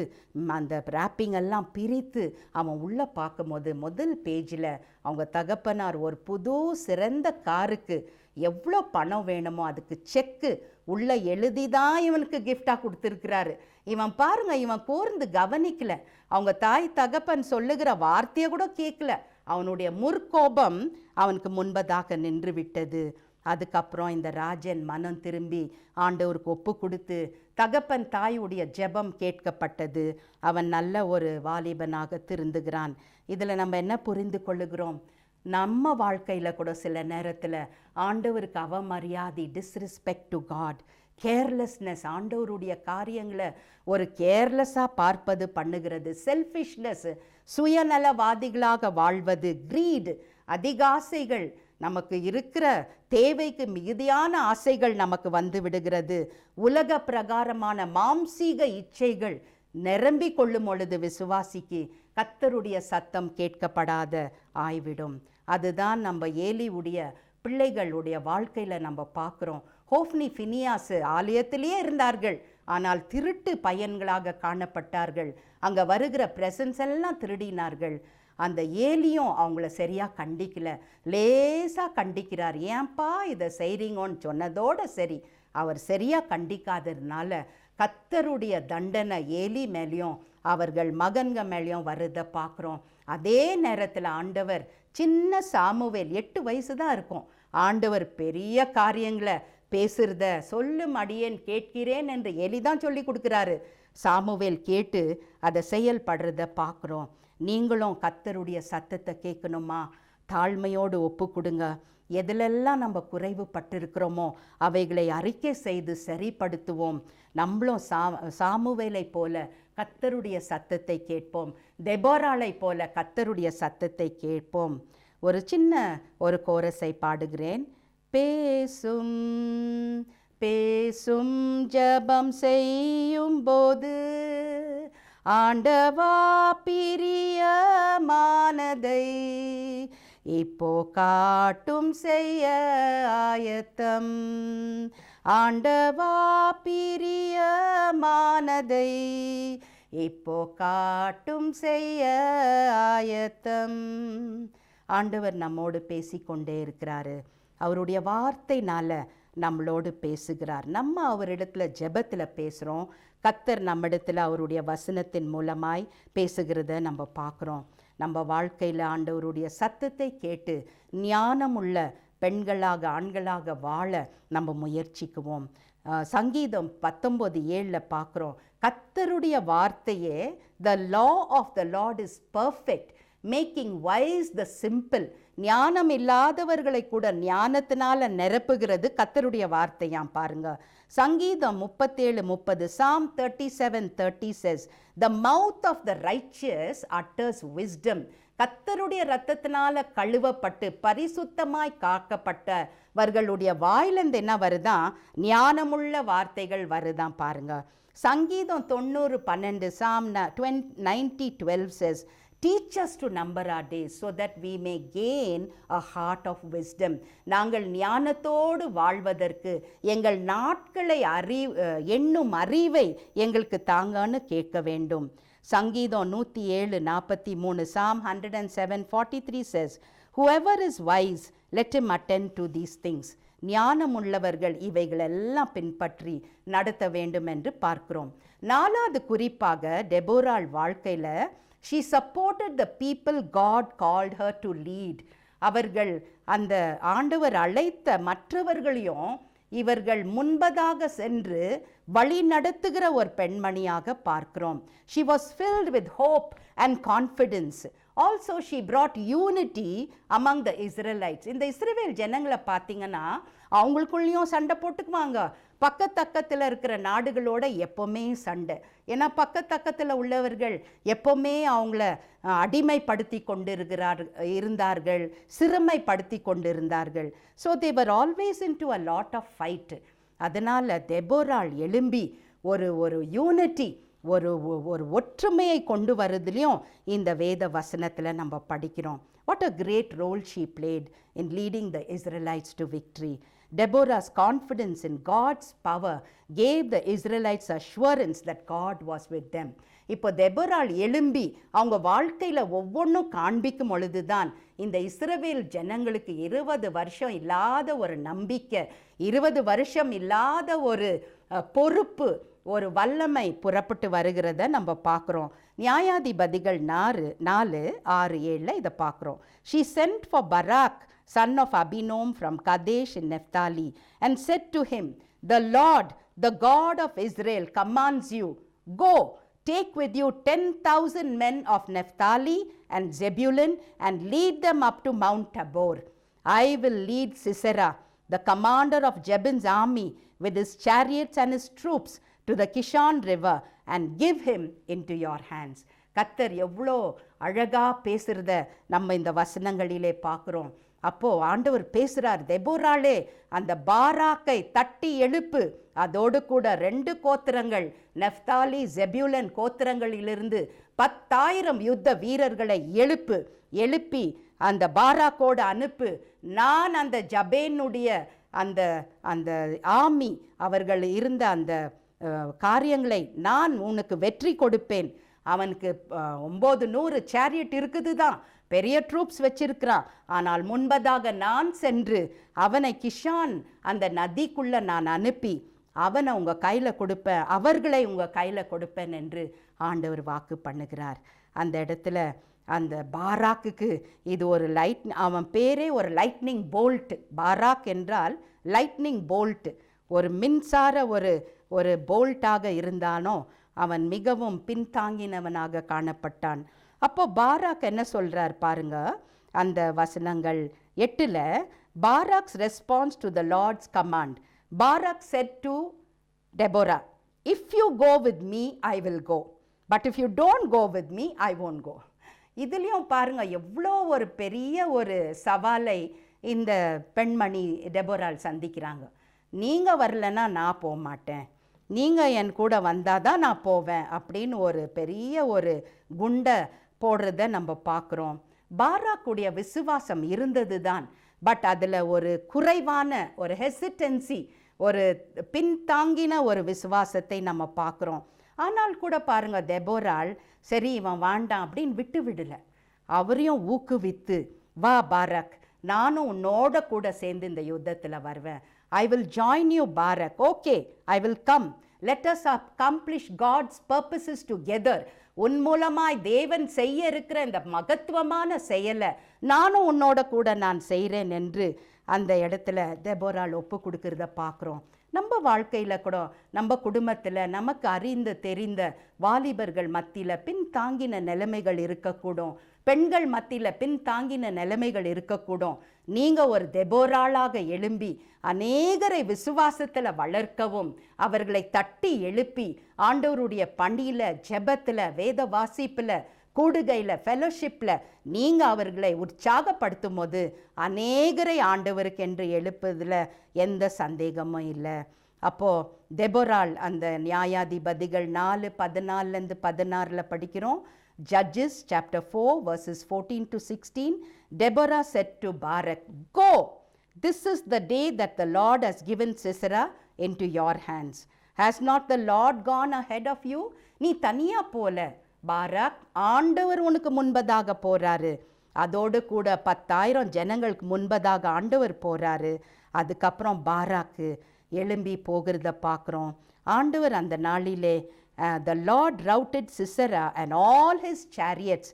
அந்த ராப்பிங் எல்லாம் பிரித்து அவன் உள்ளே பார்க்கும்போது முதல் பேஜில் அவங்க தகப்பனார் ஒரு புது சிறந்த காருக்கு எவ்வளோ பணம் வேணுமோ அதுக்கு செக்கு உள்ளே எழுதி தான் இவனுக்கு கிஃப்டாக கொடுத்துருக்கிறாரு. இவன் பாருங்க, இவன் கூர்ந்து கவனிக்கல, அவங்க தாய் தகப்பன் சொல்லுகிற வார்த்தையை கூட கேட்கல. அவனுடைய முற்கோபம் அவனுக்கு முன்பதாக நின்று விட்டது. அதுக்கப்புறம் இந்த ராஜன் மனம் திரும்பி ஆண்டவருக்கு ஒப்பு கொடுத்து தகப்பன் தாயுடைய ஜெபம் கேட்கப்பட்டது. அவன் நல்ல ஒரு வாலிபனாக திருந்துகிறான். இதில் நம்ம என்ன புரிந்து கொள்ளுகிறோம்? நம்ம வாழ்க்கையில் கூட சில நேரத்தில் ஆண்டவருக்கு அவமரியாதை, டிஸ்ரெஸ்பெக்ட் டு காட், கேர்லெஸ்னஸ், ஆண்டவருடைய காரியங்களை ஒரு கேர்லெஸ்ஸாக பார்ப்பது பண்ணுகிறது. செல்ஃபிஷ்னஸ், சுயநலவாதிகளாக வாழ்வது, கிரீட், அதிக ஆசைகள், நமக்கு இருக்கிற தேவைக்கு மிகுதியான ஆசைகள் நமக்கு வந்து விடுகிறது. உலக பிரகாரமான மாம்சீக இச்சைகள் நிரம்பி கொள்ளும் பொழுது விசுவாசிக்கு கர்த்தருடைய சத்தம் கேட்கப்படாத ஆய்விடும். அதுதான் நம்ம ஏலியுடைய பிள்ளைகளுடைய வாழ்க்கையில் நம்ம பார்க்குறோம். ஹோஃப்னி, ஃபினியாஸ் ஆலயத்திலேயே இருந்தார்கள், ஆனால் திருட்டு பையன்களாக காணப்பட்டார்கள். அங்கே வருகிற பிரசன்ஸ் எல்லாம் திருடினார்கள். அந்த ஏலியும் அவங்கள சரியாக கண்டிக்கல, லேசாக கண்டிக்கிறார். ஏன்பா இதை செய்கிறீங்கன்னு சொன்னதோடு சரி, அவர் சரியாக கண்டிக்காததுனால கர்த்தருடைய தண்டனை ஏலி மேலேயும் அவர்கள் மகன்க மேலேயும் வருதை பார்க்குறோம். அதே நேரத்தில் ஆண்டவர் சின்ன சாமுவேல் 8 வயசு தான் இருக்கும், ஆண்டவர் பெரிய காரியங்களை பேசுறத சொல்லும் அடியேன் கேட்கிறேன் என்று ஏலி தான் சொல்லி கொடுக்குறாரு. சாமுவேல் கேட்டு அதை செயல்படுறத பார்க்குறோம். நீங்களும் கர்த்தருடைய சத்தத்தை கேட்கணுமா? தாழ்மையோடு ஒப்பு கொடுங்க. எதிலெல்லாம் நம்ம குறைவுபட்டிருக்கிறோமோ அவைகளை அறிக்கை செய்து சரிப்படுத்துவோம். நம்மளும் சாமுவேலை போல கர்த்தருடைய சத்தத்தை கேட்போம். தெபோராளை போல கர்த்தருடைய சத்தத்தை கேட்போம். ஒரு சின்ன ஒரு கோரஸை பாடுகிறேன். பேசும் பேசும் ஜபம் செய்யும் போது ஆண்டவா பிரியமானதை இப்போ காட்டும் செய்ய ஆயத்தம். ஆண்டவா பிரியமானதை இப்போ காட்டும் செய்ய ஆயத்தம். ஆண்டவர் நம்மோடு பேசிக்கொண்டே இருக்கிறாரு. அவருடைய வார்த்தைனால நம்மளோடு பேசுகிறார். நம்ம அவரிடத்துல ஜெபத்தில் பேசுகிறோம், கர்த்தர் நம்மிடத்தில் அவருடைய வசனத்தின் மூலமாய் பேசுகிறத நம்ம பார்க்குறோம். நம்ம வாழ்க்கையில் ஆண்டவருடைய சத்தத்தை கேட்டு ஞானமுள்ள பெண்களாக ஆண்களாக வாழ நம்ம முயற்சிக்குவோம். சங்கீதம் 19:7 பார்க்குறோம். கர்த்தருடைய வார்த்தையே, the law of the Lord is perfect, making wise the simple. ஞானம் இல்லாதவர்களை கூட ஞானத்தினால நிரப்புகிறது கர்த்தருடைய வார்த்தையாம். பாருங்க, சங்கீதம் 37:30, Psalm 37:30 says, the mouth of the righteous utters wisdom. கர்த்தருடைய இரத்தத்தினால கழுவப்பட்டு பரிசுத்தமாய் காக்கப்பட்டவர்களுடைய வாயிலிருந்து என்ன வருதான்? ஞானமுள்ள வார்த்தைகள் வருதான். பாருங்க, சங்கீதம் 90:12, Psalm 90:12 says, teach us to number our days so that we may gain a heart of wisdom. நாங்கள் ஞானத்தோடு வாழ்வதற்கு எங்கள் நாட்களை எண்ணும் அறிவை எங்களுக்கு தாங்கன்னு கேட்க வேண்டும். சங்கீதம் 107:43, Psalm 107:43 says, whoever is wise, let him attend to these things. ஞானமுள்ளவர்கள் இவைகளெல்லாம் பின்பற்றி நடத்த வேண்டும் என்று பார்க்கிறோம். 4வது குறிப்பாக டெபோராள் வாழ்க்கையில் she supported the people God called her to lead. அவர்கள் அந்த ஆண்டவர் அழைத்த மற்றவர்களையும் இவர்கள் முன்பதாக சென்று வழி நடத்துகிற ஒரு பெண்மணியாக பார்க்கிறோம். she was filled with hope and confidence. also she brought unity among the Israelites. இந்த இஸ்ரவேல் ஜனங்களை பார்த்தீங்கன்னா அவங்களுக்குள்ளேயும் சண்டை போட்டுக்குவாங்க. பக்கத்தில் இருக்கிற நாடுகளோட எப்போவுமே சண்டை. ஏன்னா பக்கத்தில் உள்ளவர்கள் எப்போவுமே அவங்கள அடிமைப்படுத்தி இருந்தார்கள், சிறுமைப்படுத்தி கொண்டிருந்தார்கள். So they were always into a lot of fight. அதனால் தெபோராள் எழும்பி ஒரு யூனிட்டி, ஒரு ஒற்றுமையை கொண்டு வரதுலையும் இந்த வேத வசனத்தில் நம்ம படிக்கிறோம். What a great role she played in leading the Israelites to victory. Deborah's confidence in God's power gave the Israelites assurance that God was with them. இப்போ தெபோராள் எழும்பி அவங்க வாழ்க்கையில் ஒவ்வொன்றும் காண்பிக்கும் பொழுதுதான் இந்த இஸ்ரவேல் ஜனங்களுக்கு 20 வருஷம் இல்லாத ஒரு நம்பிக்கை, 20 வருஷம் இல்லாத ஒரு பொறுப்பு, ஒரு வல்லமை புறப்பட்டு வருகிறத நம்ம பார்க்குறோம். நியாயாதிபதிகள் 4:6-7 இதை பார்க்குறோம். she sent for Barak, son of Abinom, from Kadesh in Naphtali, and said to him, the Lord, the God of Israel, commands you, go, take with you 10,000 men of Naphtali and Zebulun, and lead them up to Mount Tabor. I will lead Sisera, the commander of Jabin's army, with his chariots and his troops, to the Kishon river, and give him into your hands. கர்த்தர் எவ்வளோ அழகா பேசுறத நம்ம இந்த வசனங்களிலே பார்க்குறோம். அப்போ ஆண்டவர் பேசுறார், தெபோராளே அந்த பாராக்கை தட்டி எழுப்பு, அதோடு கூட 2 கோத்திரங்கள் நெப்தாலி ஜெபுலன் கோத்திரங்களிலிருந்து 10,000 யுத்த வீரர்களை எழுப்பி அந்த பாராக்கோடு அனுப்பு. நான் அந்த ஜபேனுடைய அந்த ஆமி அவர்கள் இருந்த அந்த காரியங்களை நான் உனக்கு வெற்றி கொடுப்பேன். அவனுக்கு 900 சேரியட் இருக்குது தான், பெரிய ட்ரூப்ஸ் வச்சிருக்கிறான். ஆனால் முன்பதாக நான் சென்று அவனை கிஷான் அந்த நதிக்குள்ள நான் அனுப்பி அவனை உங்கள் கையில் கொடுப்பேன், அவர்களை உங்கள் கையில் கொடுப்பேன் என்று ஆண்டவர் வாக்கு பண்ணுகிறார். அந்த இடத்துல அந்த பாராக்குக்கு இது ஒரு அவன் பேரே ஒரு லைட்னிங் போல்ட். பாராக் என்றால் லைட்னிங் போல்ட், ஒரு மின்சார ஒரு போல்ட்டாக இருந்தானோ அவன் மிகவும் பின்தாங்கினவனாக காணப்பட்டான். அப்போ பாராக் என்ன சொல்றார் பாருங்க, அந்த வசனங்கள் 8 Barak's response to the Lord's command. Barak said to Deborah, if you go with me I will go, but if you don't go with me I won't go. இதுலேயும் பாருங்க எவ்வளோ ஒரு பெரிய ஒரு சவாலை இந்த பெண்மணி டெபோரால் சந்திக்கிறாங்க. நீங்கள் வரலன்னா நான் போக மாட்டேன், நீங்கள் என் கூட வந்தால் தான் நான் போவேன் அப்படின்னு ஒரு பெரிய ஒரு குண்டை போடுறத நம்ம பார்க்குறோம். பாராக்குடைய விசுவாசம் இருந்தது தான், பட் அதில் ஒரு குறைவான ஒரு ஹெசிடென்சி, ஒரு பின்தாங்கின ஒரு விசுவாசத்தை நம்ம பார்க்குறோம். ஆனால் கூட பாருங்க தெபோராள் சரி இவன் வாண்டான் அப்படின்னு விட்டு விடலை, அவரையும் ஊக்குவித்து வா பாராக், நானும் உன்னோட கூட சேர்ந்து இந்த யுத்தத்தில் வருவேன். I will join you, Barak. Okay, I will come. Let us accomplish God's purposes together. உன் மூலமாய் தேவன் செய்ய இருக்கிற இந்த மகத்துவமான செயலை நானும் உன்னோட கூட நான் செய்கிறேன் என்று அந்த இடத்துல தெபோராள் ஒப்பு கொடுக்கறத பார்க்குறோம். நம்ம வாழ்க்கையில் கூட நம்ம குடும்பத்தில் நமக்கு அறிந்து தெரிந்த வாலிபர்கள் மத்தியில் பின்தாங்கின நிலைமைகள் இருக்கக்கூடும், பெண்கள் மத்தியில் பின்தாங்கின நிலைமைகள் இருக்கக்கூடும். நீங்கள் ஒரு தெபோராளாக எழும்பி அநேகரை விசுவாசத்தில் வளர்க்கவும், அவர்களை தட்டி எழுப்பி ஆண்டவருடைய பணியில், ஜெபத்தில், வேத வாசிப்பில், கூடுகையில், ஃபெலோஷிப்பில் நீங்கள் அவர்களை உற்சாகப்படுத்தும் போது அநேகரை ஆண்டவருக்கு என்று எழுப்புவதில் எந்த சந்தேகமும் இல்லை. அப்போது தெபோராள் அந்த நியாயாதிபதிகள் 4:14-16 படிக்கிறோம். Judges chapter 4 verses 14 to 16. Deborah said to Barak, "Go, this is the day that the Lord has given Sisera into your hands. Has not the Lord gone ahead of you?" நீ தனியா போல பாராக், ஆண்டவர் உனக்கு முன்பதாக போறாரு. அதோடு கூட 10,000 ஜனங்களுக்கு முன்பதாக ஆண்டவர் போறாரு. அதுக்கப்புறம் பாராக்கு எழும்பி போகிறத பார்க்குறோம். ஆண்டவர் அந்த நாளிலே the Lord routed Sisera and all his chariots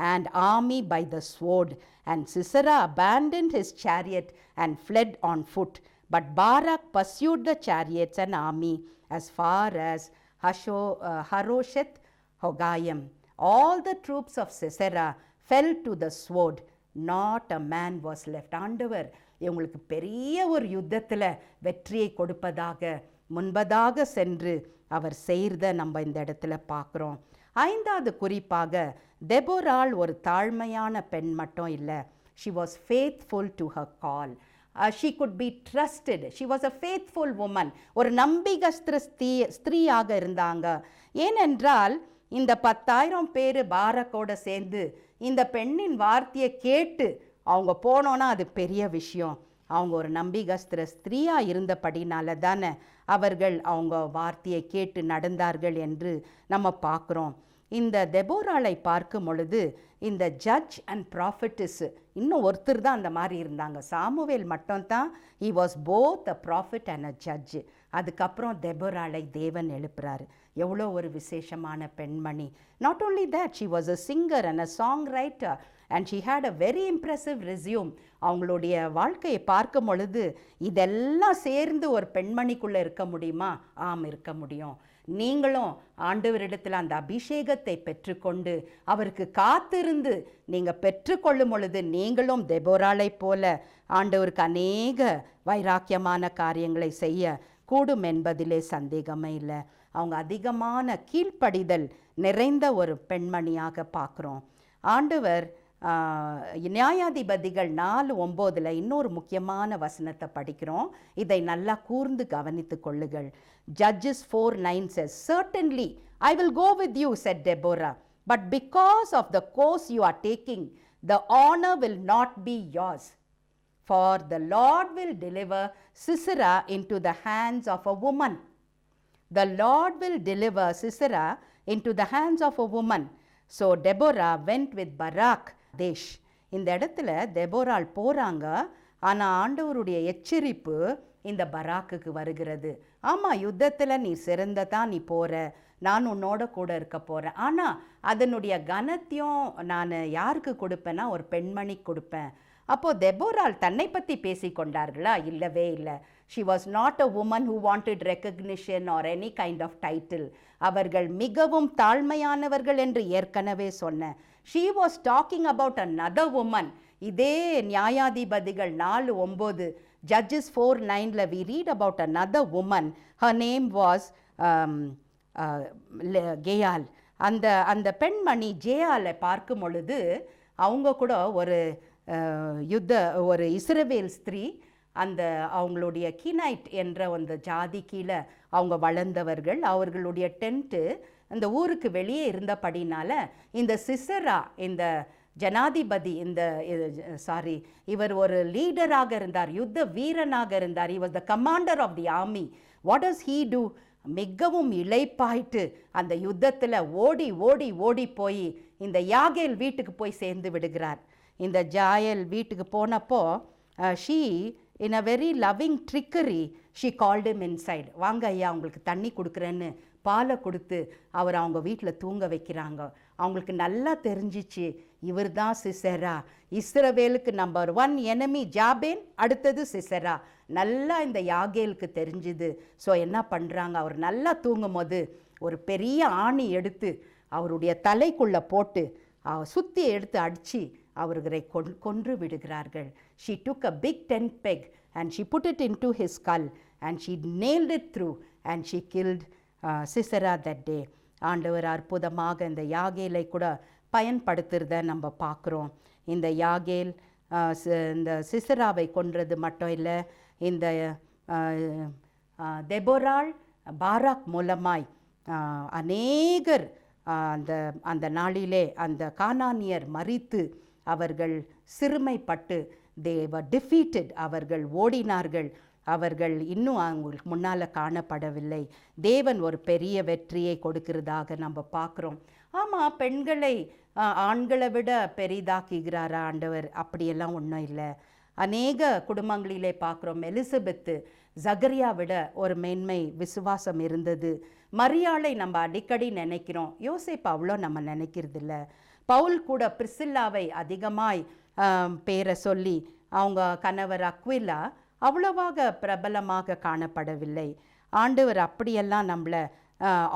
and army by the sword, and Sisera abandoned his chariot and fled on foot. But Barak pursued the chariots and army as far as Harosheth Hogayim. All the troops of Sisera fell to the sword. Not a man was left. ஆண்டவர் இவங்களுக்கு பெரிய ஒரு யுத்தத்தில் வெற்றியை கொடுப்பதாக முன்பதாக சென்று அவர் செய்கிறத நம்ம இந்த இடத்துல பார்க்குறோம். 5வது குறிப்பாக, தெபோராள் ஒரு தாழ்மையான பெண் மட்டும் இல்லை. she was faithful to her call. she could be trusted. she was a faithful woman. ஒரு நம்பிக்கைஸ்திர ஸ்திரீயாக இருந்தாங்க. ஏனென்றால் இந்த 10,000 பேர் பாரக்கோட சேர்ந்து இந்த பெண்ணின் வார்த்தையை கேட்டு அவங்க போனோன்னா அது பெரிய விஷயம். அவங்க ஒரு நம்பிக்கைஸ்திர ஸ்திரீயாக இருந்தபடினால தானே அவர்கள் அவங்க வார்த்தையை கேட்டு நடந்தார்கள் என்று நம்ம பார்க்குறோம். இந்த தெபோராளை பார்க்கும் பொழுது இந்த ஜட்ஜ் அண்ட் ப்ராஃபிட்டஸ் இன்னும் ஒருத்தர் தான் அந்த மாதிரி இருந்தாங்க. சாமுவேல் மட்டும்தான் he was both a prophet and a judge. அதுக்கப்புறம் தெபோராளை தேவன் எழுப்புறாரு. எவ்வளோ ஒரு விசேஷமான பெண்மணி. not only that, she was a singer and a songwriter and she had a very impressive resume. அவங்களுடைய வாழ்க்கையை பார்க்கும் பொழுது இதெல்லாம் சேர்ந்து ஒரு பெண்மணிக்குள்ளே இருக்க முடியுமா? இருக்க முடியும். நீங்களும் ஆண்டவரிடத்தில் அந்த அபிஷேகத்தை பெற்றுக்கொண்டு அவருக்கு காத்திருந்து நீங்கள் பெற்றுக்கொள்ளும் பொழுது நீங்களும் தெபோராளை போல ஆண்டவருக்கு அநேக வைராக்கியமான காரியங்களை செய்ய கூடும் என்பதிலே சந்தேகமே இல்லை. அவங்க அதிகமான கீழ்ப்படிதல் நிறைந்த ஒரு பெண்மணியாக பார்க்குறோம். ஆண்டவர் நியாயாதிபதிகள் 4:9 இன்னொரு முக்கியமான வசனத்தை படிக்கிறோம். இதை நல்லா கூர்ந்து கவனித்து கொள்ளுங்கள். Judges 4:9 says, "Certainly I will go with you," said Deborah, "but because of the course you are taking, the honor will not be yours. For the Lord will deliver Sisera into the hands of a woman." The Lord will deliver Sisera into the hands of a woman. So Deborah went with Barak Desh. இந்த இடத்துல தெபோராள் போகிறாங்க. ஆனால் ஆண்டவருடைய எச்சரிப்பு இந்த பராக்குக்கு வருகிறது. ஆமாம், யுத்தத்தில் நீ சிறந்ததான், நீ போகிற, நான் உன்னோட கூட இருக்க போகிறேன். ஆனால் அதனுடைய கனத்தையும் நான் யாருக்கு கொடுப்பேன்னா ஒரு பெண்மணி கொடுப்பேன். அப்போது தெபோராள் தன்னை பற்றி பேசி கொண்டார்களா? இல்லவே இல்லை. she was not a woman who wanted recognition or any kind of title. அவர்கள் மிகவும் தாழ்மையானவர்கள் என்று ஏற்கனவே சொன்னேன். she was talking about another woman. இதே நியாயாதிபதிகள் 4:9, Judges 4:9 we read about another woman. her name was கேயால். அந்த பெண்மணி ஜேயாலை பார்க்கும் பொழுது அவங்க கூட ஒரு இஸ்ரவேல் ஸ்திரீ, அந்த அவங்களுடைய கினைட் என்ற அந்த ஜாதி கீழே அவங்க வளர்ந்தவர்கள். அவர்களுடைய டென்ட்டு அந்த ஊருக்கு வெளியே இருந்தபடினால இந்த சிசரா, இந்த ஜனாதிபதி, இவர் ஒரு லீடராக இருந்தார், யுத்த வீரனாக இருந்தார். he was the commander of the army. what does he do? மிகவும் இளைப்பாயிட்டு அந்த யுத்தத்தில் ஓடி ஓடி ஓடி போய் இந்த யாகேல் வீட்டுக்கு போய் சேர்ந்து விடுகிறார். இந்த ஜாயல் வீட்டுக்கு போனப்போ she in a very loving trickery she called him inside. வாங்க ஐயா, உங்களுக்கு தண்ணி கொடுக்குறேன்னு பாலை கொடுத்து அவர் அவங்க வீட்டில் தூங்க வைக்கிறாங்க. அவங்களுக்கு நல்லா தெரிஞ்சிச்சு, இவர் தான் சிசெரா, இஸ்ரவேலுக்கு நம்பர் 1 enemy ஜாபேன், அடுத்தது சிசெரா. நல்லா இந்த யாகேலுக்கு தெரிஞ்சுது. ஸோ என்ன பண்ணுறாங்க, அவர் நல்லா தூங்கும் போது ஒரு பெரிய ஆணி எடுத்து அவருடைய தலைக்குள்ளே போட்டு சுற்றி எடுத்து அடித்து அவர்களை கொன்று விடுகிறார்கள். She took a big tent peg and she put it into his skull and she nailed it through and she killed Sisera that day. ஆண்டவர் அற்புதமாக இந்த யாகேலை கூட பயன்படுத்துறத நம்ம பார்க்குறோம். இந்த யாகேல் இந்த சிசராவை கொன்றது மட்டும் இல்லை, இந்த தெபோராள் பாராக் மூலமாய் அநேகர் அந்த நாளிலே அந்த கானானியர் மரித்து அவர்கள் சிறுமைப்பட்டு they were defeated, அவர்கள் ஓடினார்கள். அவர்கள் இன்னும் அவங்களுக்கு முன்னால் காணப்படவில்லை. தேவன் ஒரு பெரிய வெற்றியை கொடுக்கிறதாக நம்ம பார்க்குறோம். ஆமாம், பெண்களை ஆண்களை விட பெரிதாக்குகிறாரா ஆண்டவர்? அப்படியெல்லாம் ஒன்றும் இல்லை. அநேக குடும்பங்களிலே பார்க்குறோம், எலிசபெத்து ஜகரியா விட ஒரு மேன்மை விசுவாசம் இருந்தது. மரியாளை நம்ம அடிக்கடி நினைக்கிறோம், யோசேப்பு அவ்வளோ நம்ம நினைக்கிறதில்ல. பவுல் கூட பிரிசில்லாவை அதிகமாய் பேரை சொல்லி, அவங்க கணவர் அக்விலா அவ்வளவாக பிரபலமாக காணப்படவில்லை. ஆண்டவர் அப்படியெல்லாம் நம்மளை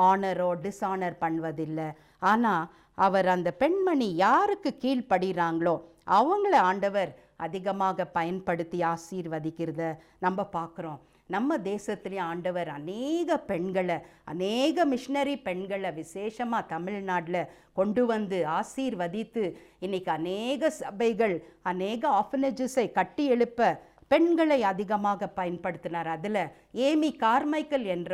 ஆனரோ டிஸானர் பண்ணுவதில்லை. ஆனால் அவர் அந்த பெண்மணி யாருக்கு கீழ்ப்படுகிறாங்களோ அவங்கள ஆண்டவர் அதிகமாக பயன்படுத்தி ஆசீர்வதிக்கிறத நம்ம பார்க்குறோம். நம்ம தேசத்துலேயும் ஆண்டவர் அநேக பெண்களை, அநேக மிஷினரி பெண்களை விசேஷமாக தமிழ்நாட்டில் கொண்டு வந்து ஆசீர்வதித்து இன்னைக்கு அநேக சபைகள், அநேக ஆர்ஃபனேஜஸை கட்டி எழுப்ப பெண்களை அதிகமாக பயன்படுத்தினார். அதில் ஏமி கார்மைக்கல் என்ற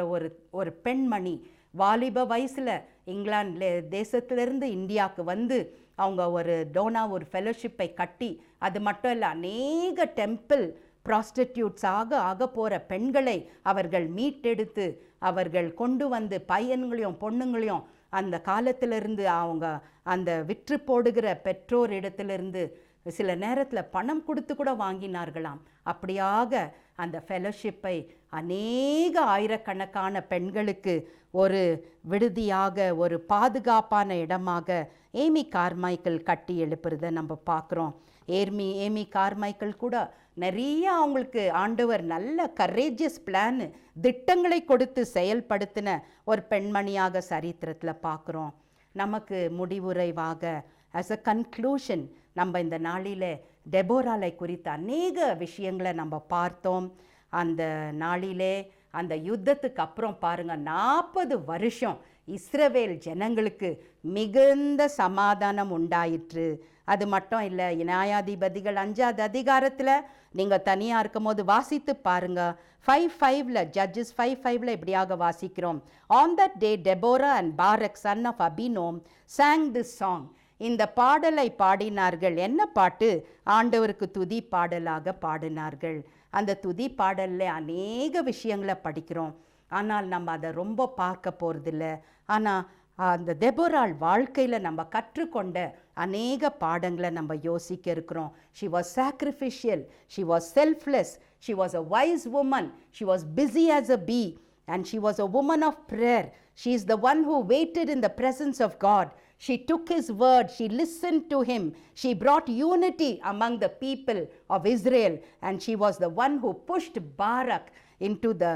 ஒரு பெண்மணி வாலிப வயசில் இங்கிலாந்து தேசத்திலிருந்து இந்தியாவுக்கு வந்து அவங்க ஒரு ஃபெலோஷிப்பை கட்டி, அது மட்டும் இல்லை அநேக டெம்பிள் ப்ராஸ்டிடியூட்ஸாக போகிற பெண்களை அவர்கள் மீட்டெடுத்து அவர்கள் கொண்டு வந்து பையன்களையும் பொண்ணுங்களையும் அந்த காலத்திலிருந்து அவங்க அந்த விற்று போடுகிற பெற்றோர் இடத்திலிருந்து சில நேரத்தில் பணம் கொடுத்து கூட வாங்கினார்களாம். அப்படியாக அந்த ஃபெலோஷிப்பை அநேக ஆயிரக்கணக்கான பெண்களுக்கு ஒரு விடுதியாக, ஒரு பாதுகாப்பான இடமாக ஏமி கார்மைக்கல் கட்டி எழுப்புறத நம்ம பார்க்குறோம். ஏமி கார்மைக்கல் கூட நிறைய அவங்களுக்கு ஆண்டவர் நல்ல கரேஜியஸ் பிளான், திட்டங்களை கொடுத்து செயல்படுத்தின ஒரு பெண்மணியாக சரித்திரத்தில் பார்க்குறோம். நமக்கு முடிவுரைவாக as a conclusion நம்ம இந்த நாளில் டெபோராலை குறித்த அநேக விஷயங்களை நம்ம பார்த்தோம். அந்த நாளிலே அந்த யுத்தத்துக்கு அப்புறம் பாருங்கள், 40 வருஷம் இஸ்ரவேல் ஜனங்களுக்கு மிகுந்த சமாதானம் உண்டாயிற்று. அது மட்டும் இல்லை, நியாயாதிபதிகள் 5வது அதிகாரத்தில் நீங்கள் தனியாக இருக்கும் போது வாசித்து பாருங்கள். 5:5 ஜட்ஜஸ் 5:5 இப்படியாக வாசிக்கிறோம். On that day Deborah and Barak son of Abinoam sang this song. இந்த பாடலை பாடினார்கள். என்ன பாட்டு? ஆண்டவருக்கு துதி பாடலாக பாடினார்கள். அந்த துதி பாடலில் அநேக விஷயங்களை படிக்கிறோம், ஆனால் நம்ம அதை ரொம்ப பார்க்க போகிறதில்ல. ஆனால் அந்த தெபோராள் வாழ்க்கையில் நம்ம கற்றுக்கொண்ட அநேக பாடங்களை நம்ம யோசிக்க இருக்கிறோம். she was sacrificial, she was selfless, she was a wise woman, she was busy as a bee, and she was a woman of prayer. She is the one who waited in the presence of God. She took his word, she listened to him, she brought unity among the people of Israel, and she was the one who pushed Barak into the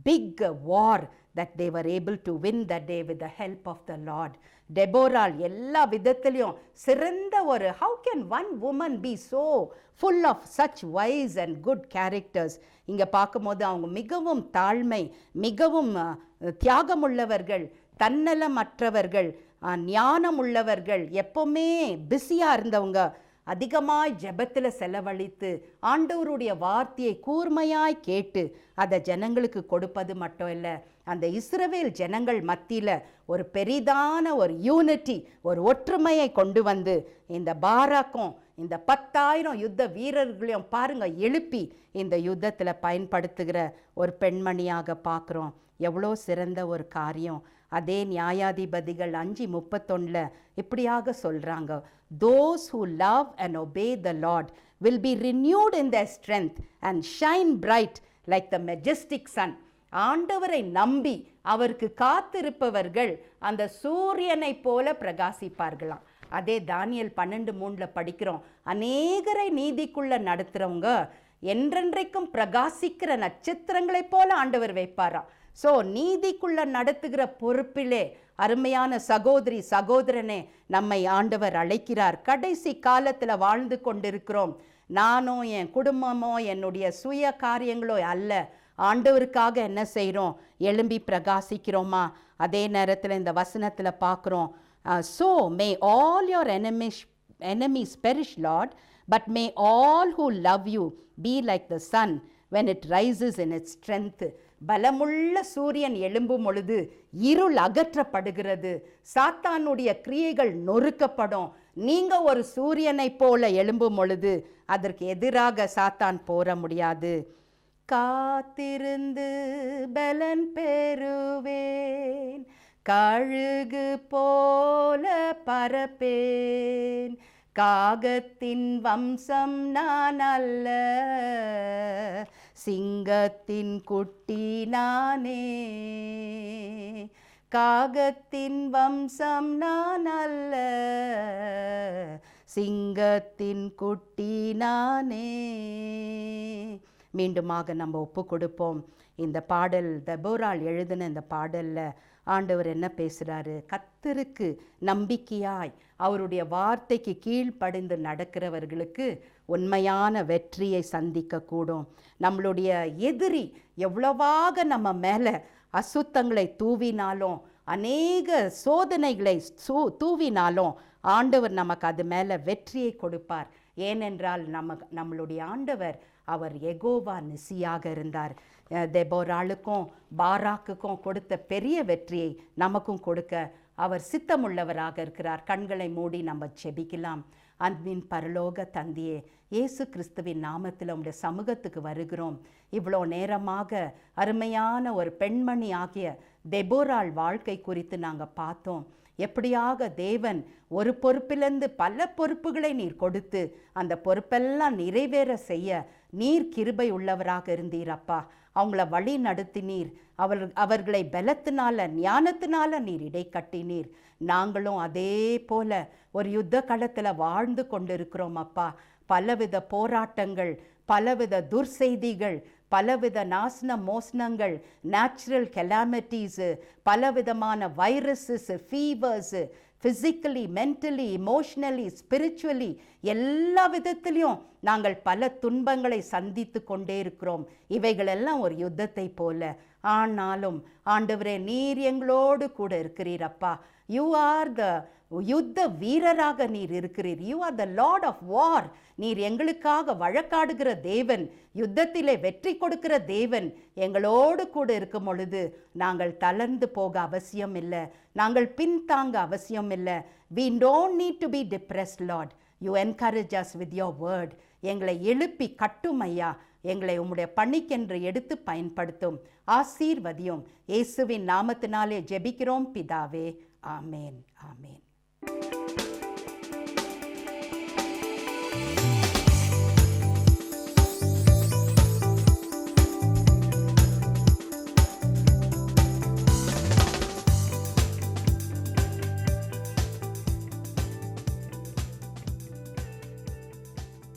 big war that they were able to win that day with the help of the Lord. டெபோராள் எல்லா விதத்திலையும் சிறந்த how can one woman be so full of such wise and good characters? இங்கே பார்க்கும்போது அவங்க மிகவும் தாழ்மை, மிகவும் தியாகமுள்ளவர்கள், தன்னலமற்றவர்கள், ஞானம் உள்ளவர்கள், எப்பவுமே பிஸியாக இருந்தவங்க, அதிகமாய் ஜெபத்தில் செலவழித்து ஆண்டவருடைய வார்த்தையை கூர்மையாய் கேட்டு அதை ஜனங்களுக்கு கொடுப்பது மட்டும் இல்லை, அந்த இஸ்ரவேல் ஜனங்கள் மத்தியில் ஒரு பெரிதான ஒரு யூனிட்டி, ஒரு ஒற்றுமையை கொண்டு வந்து இந்த பாராக்கும் இந்த 10,000 யுத்த வீரர்களையும் பாருங்க எழுப்பி இந்த யுத்தத்தில் பயன்படுத்துகிற ஒரு பெண்மணியாக பார்க்குறோம். எவ்வளோ சிறந்த ஒரு காரியம். அதே நியாயாதிபதிகள் 5:31 இப்படியாக சொல்கிறாங்க, those who love and obey the Lord will be renewed in their strength and shine bright like the majestic sun. ஆண்டவரை நம்பி அவருக்கு காத்திருப்பவர்கள் அந்த சூரியனை போல பிரகாசிப்பார்களாம். அதே தானியேல் 12:3 படிக்கிறோம், அநேகரை நீதிக்குள்ள நடத்துறவங்க என்றென்றைக்கும் பிரகாசிக்கிற நட்சத்திரங்களைப் போல ஆண்டவர் வைப்பாராம். ஸோ நீதிக்குள்ள நடத்துகிற பொறுப்பிலே அருமையான சகோதரி சகோதரனே நம்மை ஆண்டவர் அழைக்கிறார். கடைசி காலத்தில் வாழ்ந்து கொண்டிருக்கிறோம். நானோ என் குடும்பமோ என்னுடைய சுய காரியங்களோ அல்ல, ஆண்டவருக்காக என்ன செய்கிறோம்? எழும்பி பிரகாசிக்கிறோமா? அதே நேரத்தில் இந்த வசனத்தில் பார்க்குறோம், so may all your enemies perish, Lord, but may all who love you be like the sun when it rises in its strength. பலமுள்ள சூரியன் எழும்பும் பொழுது இருள் அகற்றப்படுகிறது, சாத்தானுடைய கிரியைகள் நொறுக்கப்படும். நீங்க ஒரு சூரியனை போல எழும்பும் பொழுது அதற்கு எதிராக சாத்தான் போர முடியாது. காத்திருந்து பலன் பெறுவேன், கழுகு போல பறப்பேன், காகத்தின் வம்சம் நான் அல்ல, சிங்கத்தின் குட்டி நானே, காகத்தின் வம்சம் நான் அல்ல, சிங்கத்தின் குட்டி நானே. மீண்டுமாக நம்ம ஒப்பு கொடுப்போம். இந்த பாடல் தெபோராள் எழுதின இந்த பாடலில் ஆண்டவர் என்ன பேசுகிறாரு? கர்த்தருக்கு நம்பிக்கையாய் அவருடைய வார்த்தைக்கு கீழ்ப்படிந்து நடக்கிறவர்களுக்கு உண்மையான வெற்றியை சந்திக்கக்கூடும். நம்மளுடைய எதிரி எவ்வளவாக நம்ம மேலே அசுத்தங்களை தூவினாலும், அநேக சோதனைகளை தூவினாலும் ஆண்டவர் நமக்கு அது மேலே வெற்றியை கொடுப்பார். ஏனென்றால் நம்மளுடைய ஆண்டவர் அவர் யெகோவா நிசியாக இருந்தார். தெபோராளுக்கும் பாராக்குக்கும் கொடுத்த பெரிய வெற்றியை நமக்கும் கொடுக்க அவர் சித்தமுள்ளவராக இருக்கிறார். கண்களை மூடி நம்ம ஜெபிக்கலாம். அன்பின் பரலோக தந்தையே, இயேசு கிறிஸ்துவின் நாமத்தில் உம்முடைய சமூகத்துக்கு வருகிறோம். இவ்வளோ நேரமாக அருமையான ஒரு பெண்மணி ஆகிய தெபோராள் வாழ்க்கை குறித்து நாங்கள் பார்த்தோம். எப்படியாக தேவன் ஒரு பொறுப்பிலிருந்து பல பொறுப்புகளை நீர் கொடுத்து அந்த பொறுப்பெல்லாம் நிறைவேற செய்ய நீர் கிருபை உள்ளவராக இருந்தீர் அப்பா. அவங்கள வழி நடத்தினீர். அவர்களை பலத்தினால ஞானத்தினால நீர் இடை கட்டினீர். நாங்களும் அதே போல ஒரு யுத்த களத்தில் வாழ்ந்து கொண்டிருக்கிறோம் அப்பா. பலவித போராட்டங்கள், பலவித துர்செய்திகள், பலவித நாசன மோசனங்கள், நேச்சுரல் கெலாமிட்டிஸு, பலவிதமான viruses, fevers, physically, mentally, emotionally, spiritually எல்லா விதத்திலையும் நாங்கள் பல துன்பங்களை சந்தித்து கொண்டே இருக்கிறோம். இவைகளெல்லாம் ஒரு யுத்தத்தை போல. ஆனாலும் ஆண்டவரே, நீர் எங்களோடு கூட இருக்கிறீர் அப்பா. யூ ஆர் த யுத்த வீரராக நீர் இருக்கிறீர். You are the Lord of war. நீர் எங்களுக்காக வழக்காடுகிற தேவன், யுத்தத்திலே வெற்றி கொடுக்கிற தேவன். எங்களோடு கூட இருக்கும் பொழுது நாங்கள் தளர்ந்து போக அவசியம் இல்லை, நாங்கள் பின்தாங்க அவசியம் இல்லை. We don't need to be depressed, Lord. You encourage us with your word. எங்களை எழுப்பி கட்டும் ஐயா. எங்களை உம்முடைய பணிக்கென்று எடுத்து பயன்படுத்தும். ஆசீர்வதியும். இயேசுவின் நாமத்தினாலே ஜெபிக்கிறோம் பிதாவே. ஆமேன், ஆமேன்.